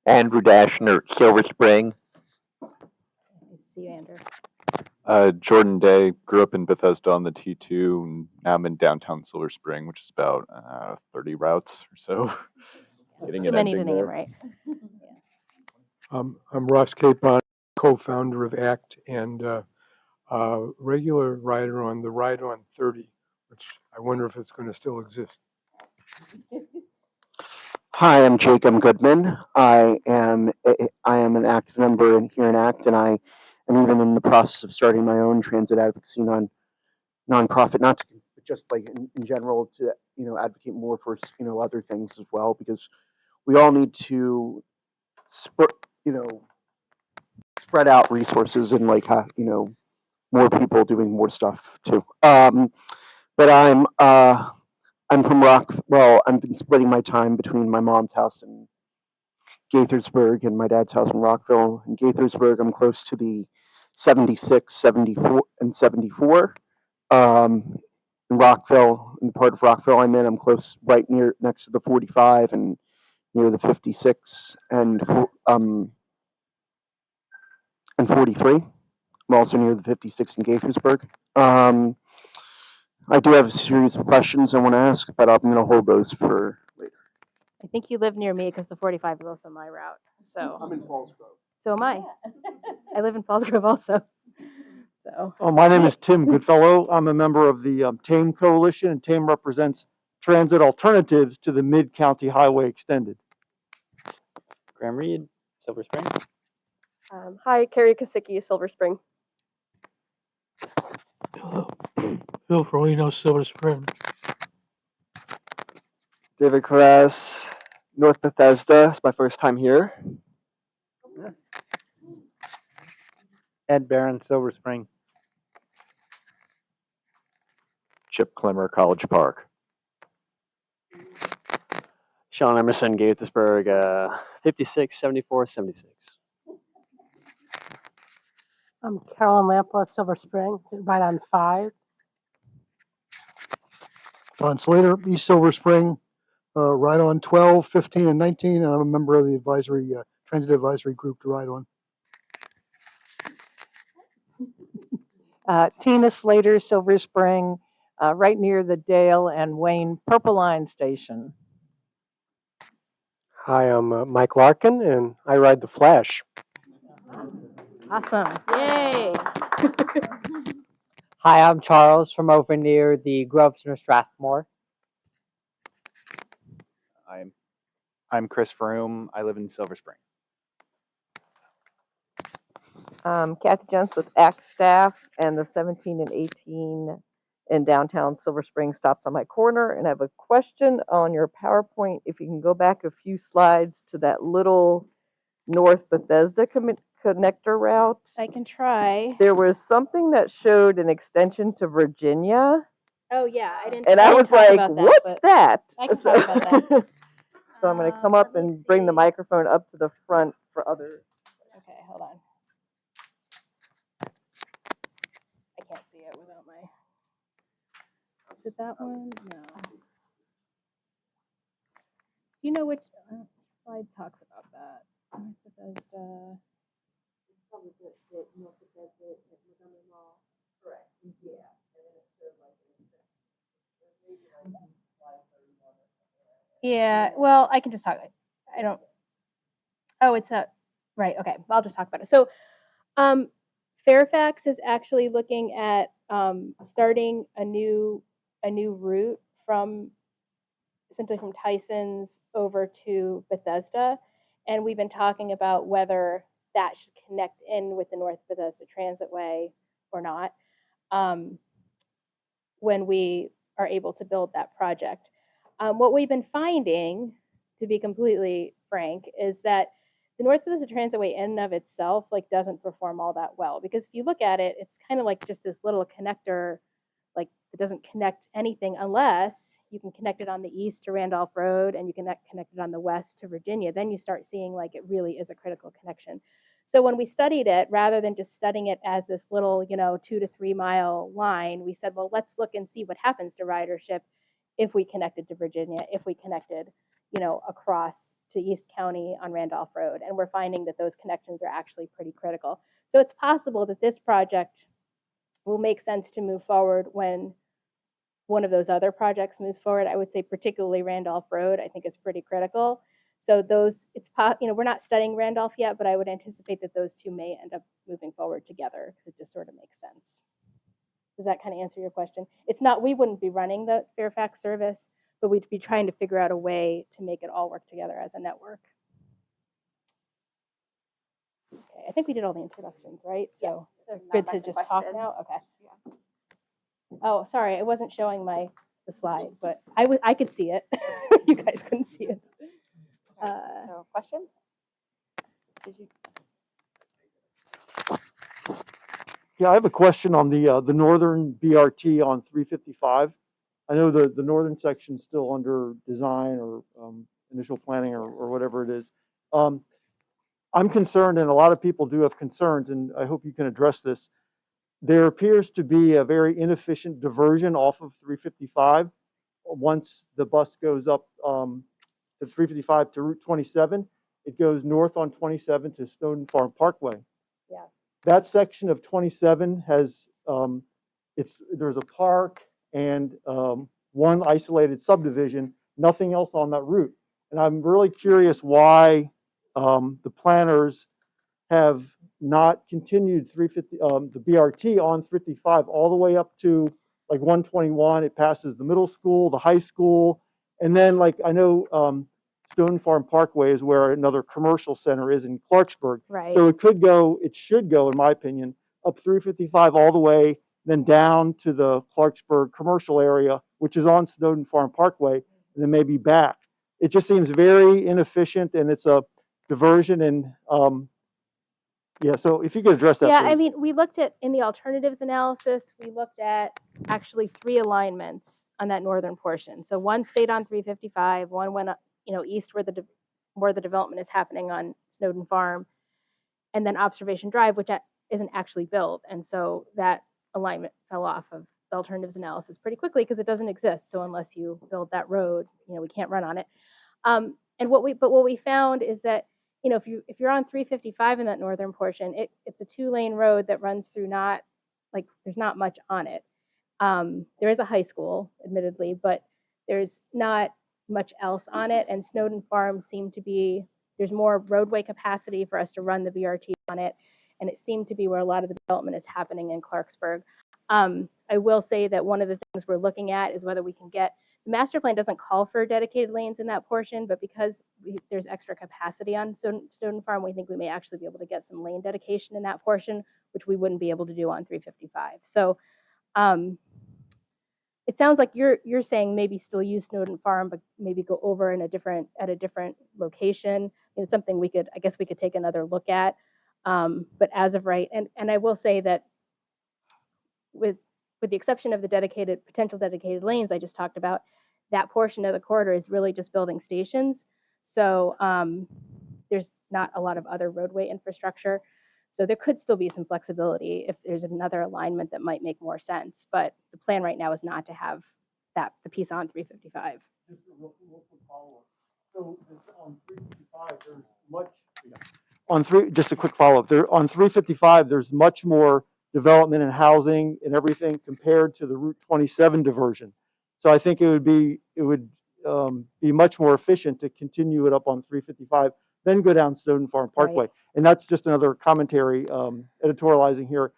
Andrew Dashner, Silver Spring. Nice to see you, Andrew. Jordan Day, grew up in Bethesda on the T2, and now I'm in downtown Silver Spring, which is about 30 routes or so. Getting Too an many to ending name, there. right? I'm Ross Capon, co-founder of ACT and regular rider on the Ride on 30, which I wonder if it's going to still exist. Hi, I'm Jacob Goodman. I am an active member here in ACT, and I am even in the process of starting my own transit advocacy nonprofit, not to, but just like in general to advocate more for other things as well, because we all need to spread out resources and like have more people doing more stuff too. But I'm from Well, I've been splitting my time between my mom's house in Gaithersburg and my dad's house in Rockville. In Gaithersburg, I'm close to the 76, 74, and 74. In Rockville, in the part of Rockville I'm in, I'm close, right next to the 45 and near the 56 and 43. I'm also near the 56 in Gaithersburg. I do have a series of questions I want to ask, but I'm going to hold those for later. I think you live near me because the 45 is also my route. So I'm in Falls Grove. so am I. I live in Falls Grove also. So My name is Tim Goodfellow. I'm a member of the TAME Coalition, and TAME represents transit alternatives to the Mid-County Highway Extended. Graham Reed, Silver Spring. Hi, Carrie Kasicki, Silver Spring. Phil Ferlino, Silver Spring. David Carras, North Bethesda. It's my first time here. Ed Barron, Silver Spring. Chip Clemmer, College Park. Sean Emerson, Gaithersburg, 56, 74, 76. I'm Carolyn Lampa, Silver Spring, right on 5. Don Slater, East Silver Spring, Ride on 12, 15, and 19. And I'm a member of the advisory transit advisory group to Ride on. Tina Slater, Silver Spring, right near the Dale and Wayne Purple Line station. Hi, I'm Mike Larkin, and I ride the Flash. awesome. Yay. Hi, I'm Charles from over near the Grosvenor Strathmore. I'm Chris Froome. I live in Silver Spring. Kathy Jones with ACT staff, and the 17 and 18 in downtown Silver Spring stops on my corner. And I have a question on your PowerPoint. If you can go back a few slides to that little North Bethesda connector route. I can try. There was something that showed an extension to Virginia. Oh yeah, I didn't. And I was didn't talk like, about what's that? I can talk about that. So I'm going to come up and bring the microphone up to the front for other. Okay, hold on. I can't see it without my. Is it that one? No. Do you know which slide talks about that? North Bethesda. Probably the North Bethesda at Montgomery Mall. Correct. Yeah. Yeah, well, I can just talk. I don't. Oh, it's a right. Okay, I'll just talk about it. So, Fairfax is actually looking at starting a new route from essentially from Tyson's over to Bethesda, and we've been talking about whether that should connect in with the North Bethesda Transitway or not when we are able to build that project. What we've been finding, to be completely frank, is that the North Bethesda Transitway in and of itself doesn't perform all that well, because if you look at it, it's kind of like just this little connector, like It doesn't connect anything unless you can connect it on the east to Randolph Road and you can connect it on the west to Virginia. Then you start seeing like it really is a critical connection. So when we studied it, rather than just studying it as this little, 2 to 3 mile line, we said, well, let's look and see what happens to ridership if we connected to Virginia, if we connected, across to East County on Randolph Road. And we're finding that those connections are actually pretty critical. So it's possible that this project will make sense to move forward when one of those other projects moves forward. I would say particularly Randolph Road, I think is pretty critical. So those, we're not studying Randolph yet, but I would anticipate that those two may end up moving forward together because it just sort of makes sense. Does that kind of answer your question? It's not, we wouldn't be running the Fairfax service, but we'd be trying to figure out a way to make it all work together as a network. Okay, I think we did all the introductions, right? So good to just talk now? Okay. Yeah. Oh, sorry, I wasn't showing the slide, but I could see it. You guys couldn't see it. So questions? Did you? Yeah, I have a question on the northern BRT on 355. I know the northern section is still under design or initial planning or whatever it is. I'm concerned, and a lot of people do have concerns, and I hope you can address this. There appears to be a very inefficient diversion off of 355 once the bus goes up to 355 to Route 27. It goes north on 27 to Snowden Farm Parkway. Yeah. That section of 27 has there's a park and one isolated subdivision, nothing else on that route. And I'm really curious why the planners have not continued the BRT on 355 all the way up to like 121. It passes the middle school, the high school, and then like I know Stone Farm Parkway is where another commercial center is in Clarksburg. Right. So it should go, in my opinion, up 355 all the way, then down to the Clarksburg commercial area, which is on Snowden Farm Parkway, and then maybe back. It just seems very inefficient, and it's a diversion. And yeah, so if you could address that, yeah, please. I mean, we looked at, in the alternatives analysis, we looked at actually 3 alignments on that northern portion. So one stayed on 355, one went up, east where the development is happening on Snowden Farm, and then Observation Drive, which isn't actually built. And so that alignment fell off of the alternatives analysis pretty quickly because it doesn't exist. So unless you build that road, we can't run on it. And what we found is that, if you're on 355 in that northern portion, it's a 2-lane road that runs through there's not much on it. There is a high school, admittedly, but there's not much else on it. And Snowden Farm there's more roadway capacity for us to run the BRT on it. And it seemed to be where a lot of the development is happening in Clarksburg. I will say that one of the things we're looking at is whether we can the master plan doesn't call for dedicated lanes in that portion, but because there's extra capacity on Snowden Farm, we think we may actually be able to get some lane dedication in that portion, which we wouldn't be able to do on 355. So it sounds like you're saying maybe still use Snowden Farm, but maybe go over at a different location. It's something I guess we could take another look at. But as of right, and I will say that with the exception of the potential dedicated lanes I just talked about, that portion of the corridor is really just building stations. So there's not a lot of other roadway infrastructure. So there could still be some flexibility if there's another alignment that might make more sense. But the plan right now is not to have the piece on 355. Just a real quick follow-up. So on 355, there's much. Just a quick follow-up. On 355, there's much more development and housing and everything compared to the Route 27 diversion. So I think it would be much more efficient to continue it up on 355, then go down Snowden Farm Parkway. Right. And that's just another commentary, editorializing here.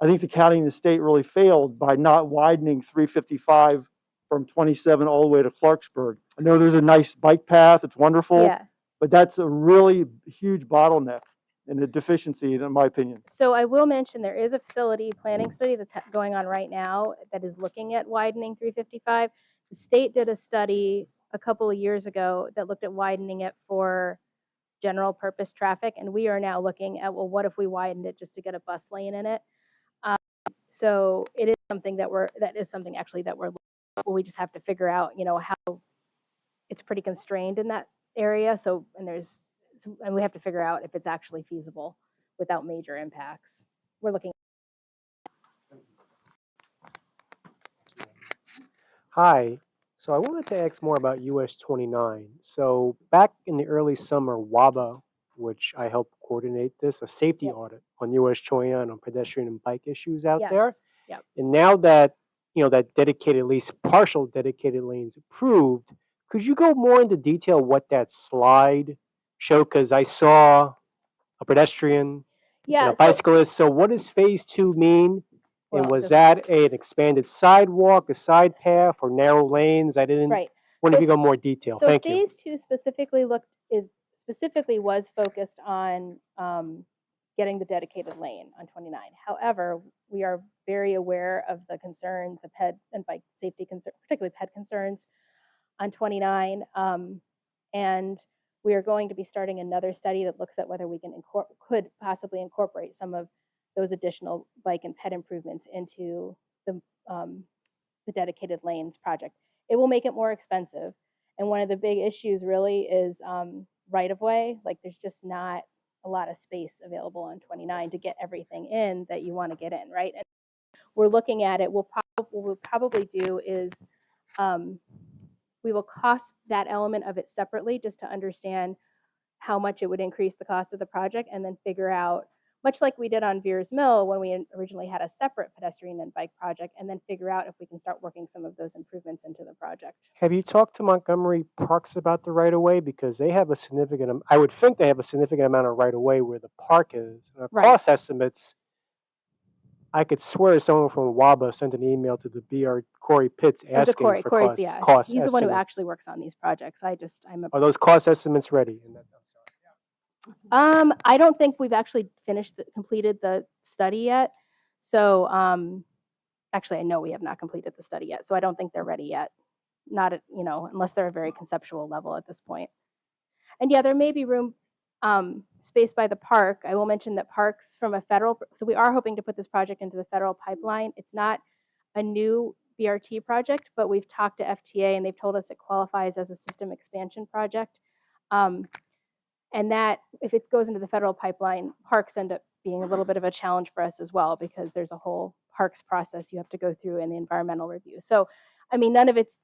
I think the county and the state really failed by not widening 355 from 27 all the way to Clarksburg. I know there's a nice bike path, it's wonderful, Yeah. but that's a really huge bottleneck and a deficiency, in my opinion. So I will mention there is a facility planning study that's going on right now that is looking at widening 355. The state did a study a couple of years ago that looked at widening it for general purpose traffic, and we are now looking at, well, what if we widened it just to get a bus lane in it? So it is something that is something actually that we just have to figure out, how it's pretty constrained in that area. So, and we have to figure out if it's actually feasible without major impacts. We're looking. Hi. So I wanted to ask more about US 29. So back in the early summer, WABA, which I helped coordinate this, a safety audit on US 29 on pedestrian and bike issues out there. Yes. Yep. And now that, that dedicated, at least partial dedicated lanes approved, could you go more into detail what that slide showed? Because I saw a pedestrian and a bicyclist. So what does phase 2 mean? And Well, was that an expanded sidewalk, a side path, or narrow lanes? I didn't. Right. Wonder if you go more detail. So Thank you. phase 2 specifically was focused on getting the dedicated lane on 29. However, we are very aware of the concerns, the ped and bike safety concerns, particularly ped concerns on 29. And we are going to be starting another study that looks at whether we could possibly incorporate some of those additional bike and ped improvements into the dedicated lanes project. It will make it more expensive. And one of the big issues really is right-of-way. Like there's just not a lot of space available on 29 to get everything in that you want to get in, right? And we're looking at it. What we'll probably do is we will cost that element of it separately just to understand how much it would increase the cost of the project, and then figure out, much like we did on Veers Mill when we originally had a separate pedestrian and bike project, and then figure out if we can start working some of those improvements into the project. Have you talked to Montgomery Parks about the right of way? Because they have a significant, I would think they have a significant amount of right of way where the park is. And our cost estimates, I could swear someone from WABA sent an email to the Corey Pitts asking for cost He's estimates. the one who actually works on these projects. Are those cost estimates ready? I don't think we've actually completed the study yet. So actually, I know we have not completed the study yet. So I don't think they're ready yet. Not at, unless they're a very conceptual level at this point. And yeah, there may be room, space by the park. I will mention that parks from a federal, so we are hoping to put this project into the federal pipeline. It's not a new BRT project, but we've talked to FTA and they've told us it qualifies as a system expansion project. And that if it goes into the federal pipeline, parks end up being a little bit of a challenge for us as well, because there's a whole parks process you have to go through in the environmental review. So, I mean, none of it's,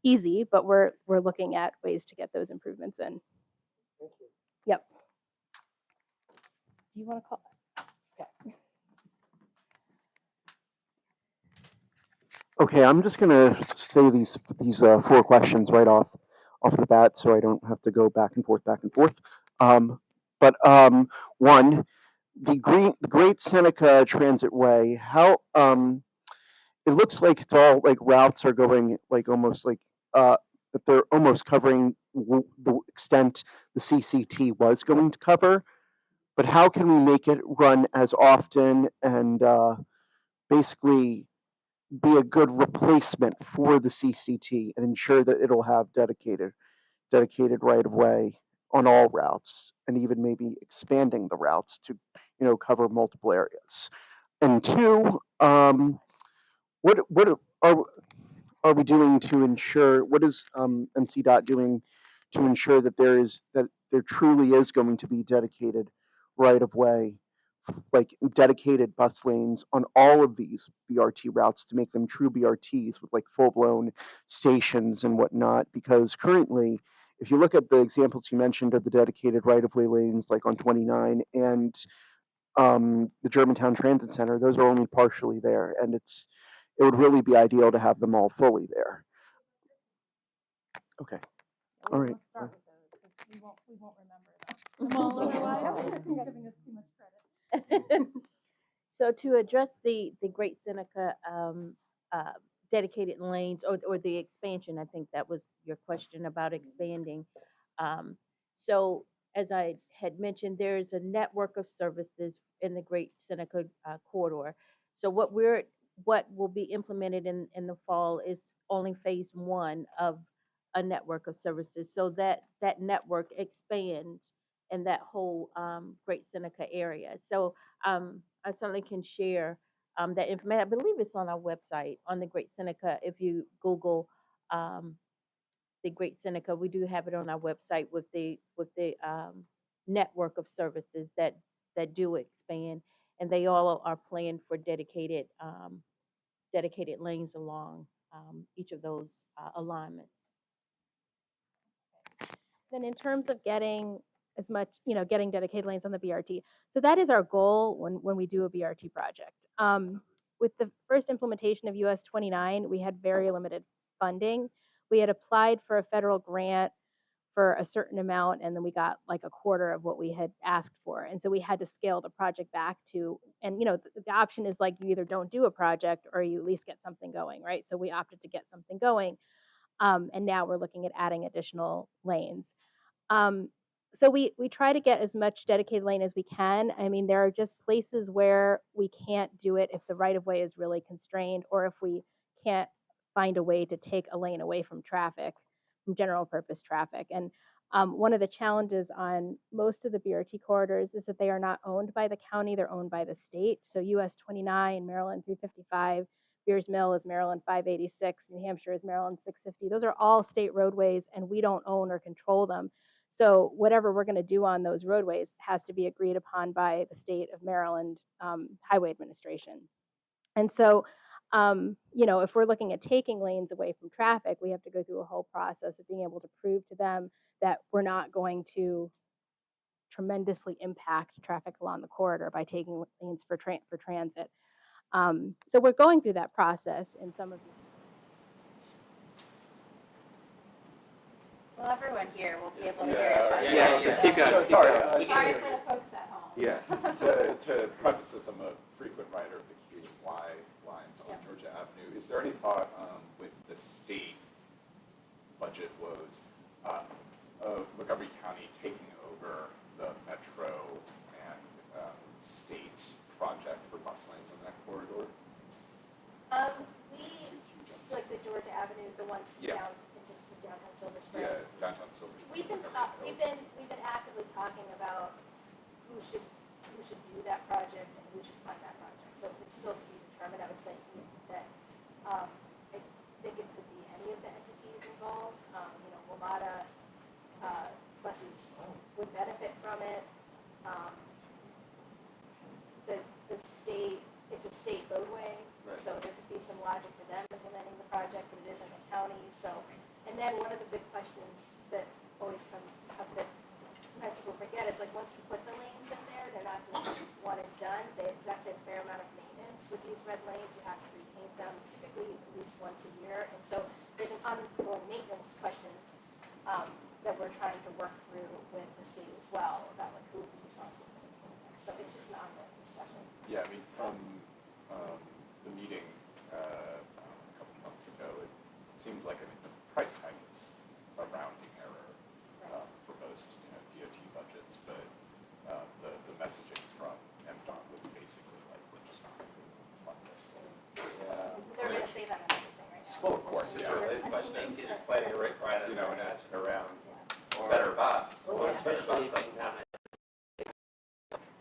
easy, but we're looking at ways to get those improvements in. Thank you. Yep. Do you want to call? Okay. Okay, I'm just gonna say these 4 questions right off the bat, so I don't have to go back and forth. One, the Great Seneca Transit Way. How it looks like it's all like routes are going like almost like that they're almost covering the extent the CCT was going to cover. But how can we make it run as often and basically be a good replacement for the CCT and ensure that it'll have dedicated right of way on all routes, and even maybe expanding the routes to cover multiple areas. And 2, what are we doing to ensure, what is MCDOT doing to ensure that there truly is going to be dedicated right of way, like dedicated bus lanes on all of these BRT routes to make them true BRTs with like full-blown stations and whatnot? Because currently, if you look at the examples you mentioned of the dedicated right-of-way lanes, like on 29 and the Germantown Transit Center, those are only partially there, and it would really be ideal to have them all fully there. Okay. All right. We won't remember them. Giving us too much credit. So to address the Great Seneca dedicated lanes or the expansion, I think that was your question about expanding. So as I had mentioned, there is a network of services in the Great Seneca corridor. So what will be implemented in the fall is only phase 1 of a network of services. So that network expands in that whole Great Seneca area. So I certainly can share that information. I believe it's on our website on the Great Seneca. If you Google the Great Seneca, we do have it on our website with the network of services that do expand, and they all are planned for dedicated lanes along each of those alignments. Then in terms of getting as much, getting dedicated lanes on the BRT. So that is our goal when we do a BRT project. With the first implementation of US 29, we had very limited funding. We had applied for a federal grant for a certain amount, and then we got like a quarter of what we had asked for. And so we had to scale the project back to, and the option is like you either don't do a project or you at least get something going, right? So we opted to get something going. And now we're looking at adding additional lanes. So we try to get as much dedicated lane as we can. I mean, there are just places where we can't do it if the right of way is really constrained, or if we can't find a way to take a lane away from traffic, from general purpose traffic. And one of the challenges on most of the BRT corridors is that they are not owned by the county, they're owned by the state. So US 29, Maryland 355, Beers Mill is Maryland 586, New Hampshire is Maryland 650. Those are all state roadways, and we don't own or control them. So whatever we're going to do on those roadways has to be agreed upon by the state of Maryland Highway Administration. And so, if we're looking at taking lanes away from traffic, we have to go through a whole process of being able to prove to them that we're not going to tremendously impact traffic along the corridor by taking lanes for transit. So we're going through that process in some of the. Well, everyone here will be able to hear it. Yeah, just keep going. Sorry for the folks at home. Yes, to preface this, I'm a frequent rider of the Q and Y lines on Georgia Avenue. Is there any thought with the state budget woes of Montgomery County taking over the metro and state project for bus lanes on that corridor? We just like the Georgia Avenue, the ones down into downtown Silver Spring. Yeah, downtown Silver Spring. We've been actively talking about who should do that project and who should fund that project. So it's still to be determined. I would say that I think it could be any of the entities involved. WMATA buses would benefit from it. The state, it's a state roadway, so there could be some logic to them implementing the project, but it isn't the county. So, and then one of the big questions that always comes up that sometimes people forget is like once you put the lanes in there, they're not just one and done. They exactly a fair amount of maintenance with these red lanes. You have to repaint them typically at least once a year, and so there's an ongoing maintenance question that we're trying to work through with the state as well about like who would be responsible for maintenance. So it's just an ongoing discussion. Yeah, I mean, from the meeting a couple months ago, it seemed like the price tag is a rounding error for most DOT budgets, but the messaging from MDOT was basically like, we're just not going to fund this thing. Yeah. They're going to say that on everything right now. Well, of course, It's a related question. It's fighting right around. Better bus. Or especially if you have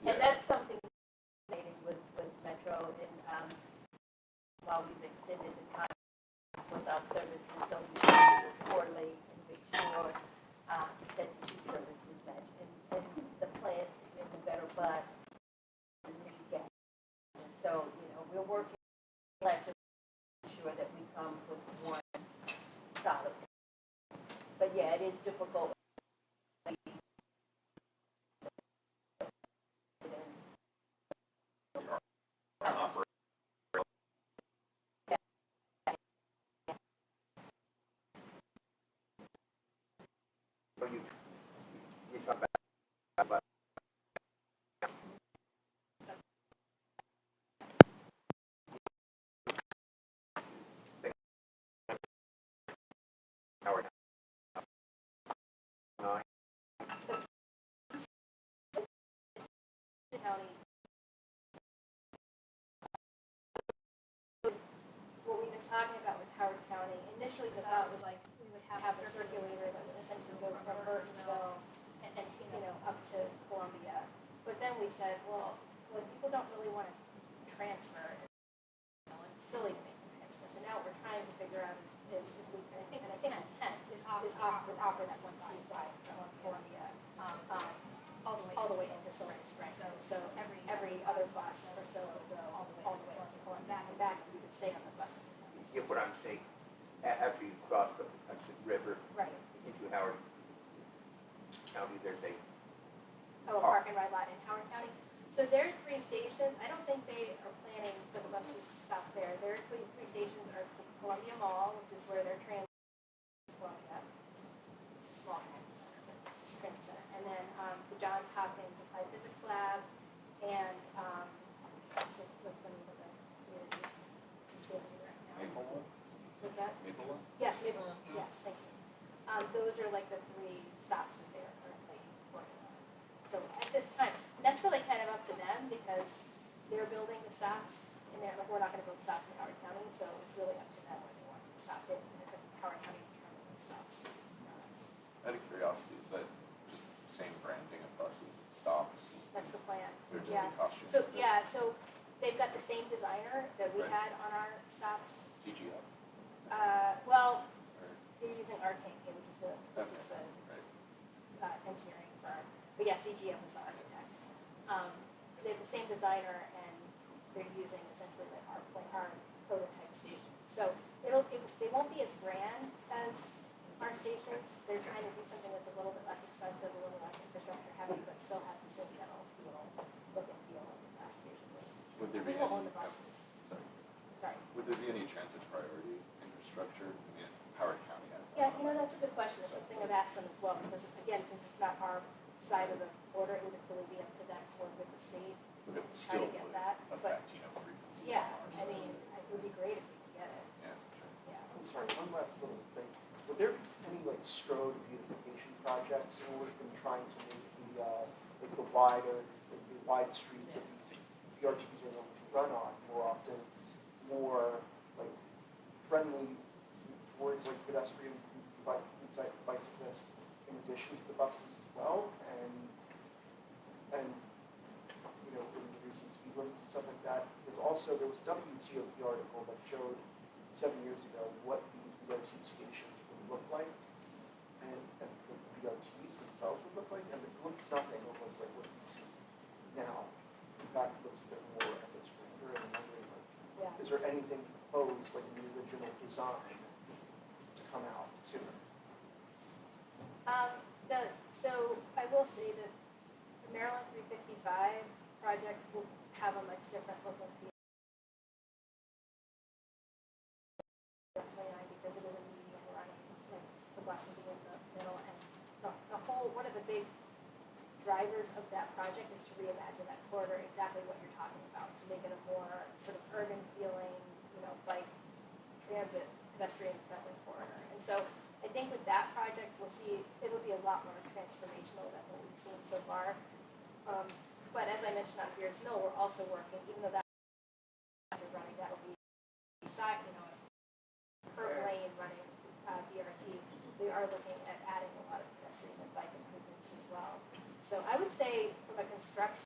And that's something with Metro, and while we've extended the time with our services, so we can correlate and make sure that the two services match. And the plan is to get the better bus and make it. So, we're working to ensure that we come with one solid. But yeah, it is difficult. You talk about What we've been talking about with Howard County, initially the thought was like we would have a circulator that was essentially go from Burtonsville and up to Columbia. But then we said, well, people don't really want to transfer silly to make them transfer. So now what we're trying to figure out is if we, and I think Kent is offer that one seat ride from Columbia all the way into Silver Spring. So every other bus or so will go all the way to Columbia and back, and we could stay on the bus. You get what I'm saying? After you cross the Hudson River Right. into Howard County, there's a Park and ride lot in Howard County. So there are 3 stations. I don't think they are planning for the buses to stop there. Their 3 stations are Columbia Mall, which is where their transit Columbia. It's a small transit center, but it's a transit center. And then the Johns Hopkins Applied Physics Lab, and what's the name of the community? It's escaping me right now. Maplewood? What's that? Maplewood? Yes, Maplewood. Yes, thank you. Those are like the 3 stops that they are currently working on. So at this time, and that's really kind of up to them because they're building the stops, and we're not going to build stops in Howard County, so it's really up to them where they want to stop it, and if Howard County determines the stops. Out of curiosity, is that just same branding of buses and stops? That's the plan. They're just Yeah. the costume. So they've got the same designer that we Right. had on our stops. CGI? Well, they're using Archey, which is the Right. engineering firm. But yeah, CGM was the architect. So they have the same designer, and they're using essentially like our prototype station. So they won't be as grand as our stations. They're trying to do something that's a little bit less expensive, a little less infrastructure heavy, but still have the same general look and feel of our stations. Would there We be will any- own the buses. Sorry. Would there be any transit priority infrastructure? I mean, Howard County had. Yeah, that's a good question. It's something I've asked them as well, because again, since it's not our side of the border, it would really be up to them to work with the state. But it to try still to get would that. But affect, frequencies on yeah, our I side. mean, it would be great if we could get it. Yeah, sure. Yeah. I'm sorry, one last little thing. Would there be any like Strode beautification projects in order to trying to make the wide streets that these BRTs are going to run on more often, more like friendly towards like pedestrians and bicyclists in addition to the buses as well, and reducing speed limits and stuff like that. There was a WTOP article that showed 7 years ago what these BRT stations would look like, and the BRTs themselves would look like, and it looks nothing almost like what we see now. In fact, it looks a bit more at this grander, and I'm wondering, like, is there anything proposed, like in the original design, to come out sooner? So I will say that the Maryland 355 project will have a much different look and feel. Because it is a median running, like the bus will be in the middle, and the whole, one of the big drivers of that project is to reimagine that corridor exactly what you're talking about, to make it a more sort of urban feeling, bike, transit, pedestrian friendly corridor. And so I think with that project, we'll see, it'll be a lot more transformational than what we've seen so far. But as I mentioned on Beers Mill, we're also working, even though that'll be side, per lane running BRT, we are looking at adding a lot of pedestrian and bike improvements as well. So I would say from a construction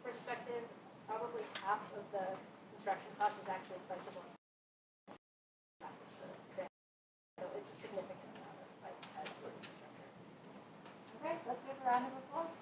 perspective, probably half of the construction cost is actually bicycle. So it's a significant amount of infrastructure. Okay, let's give a round of applause.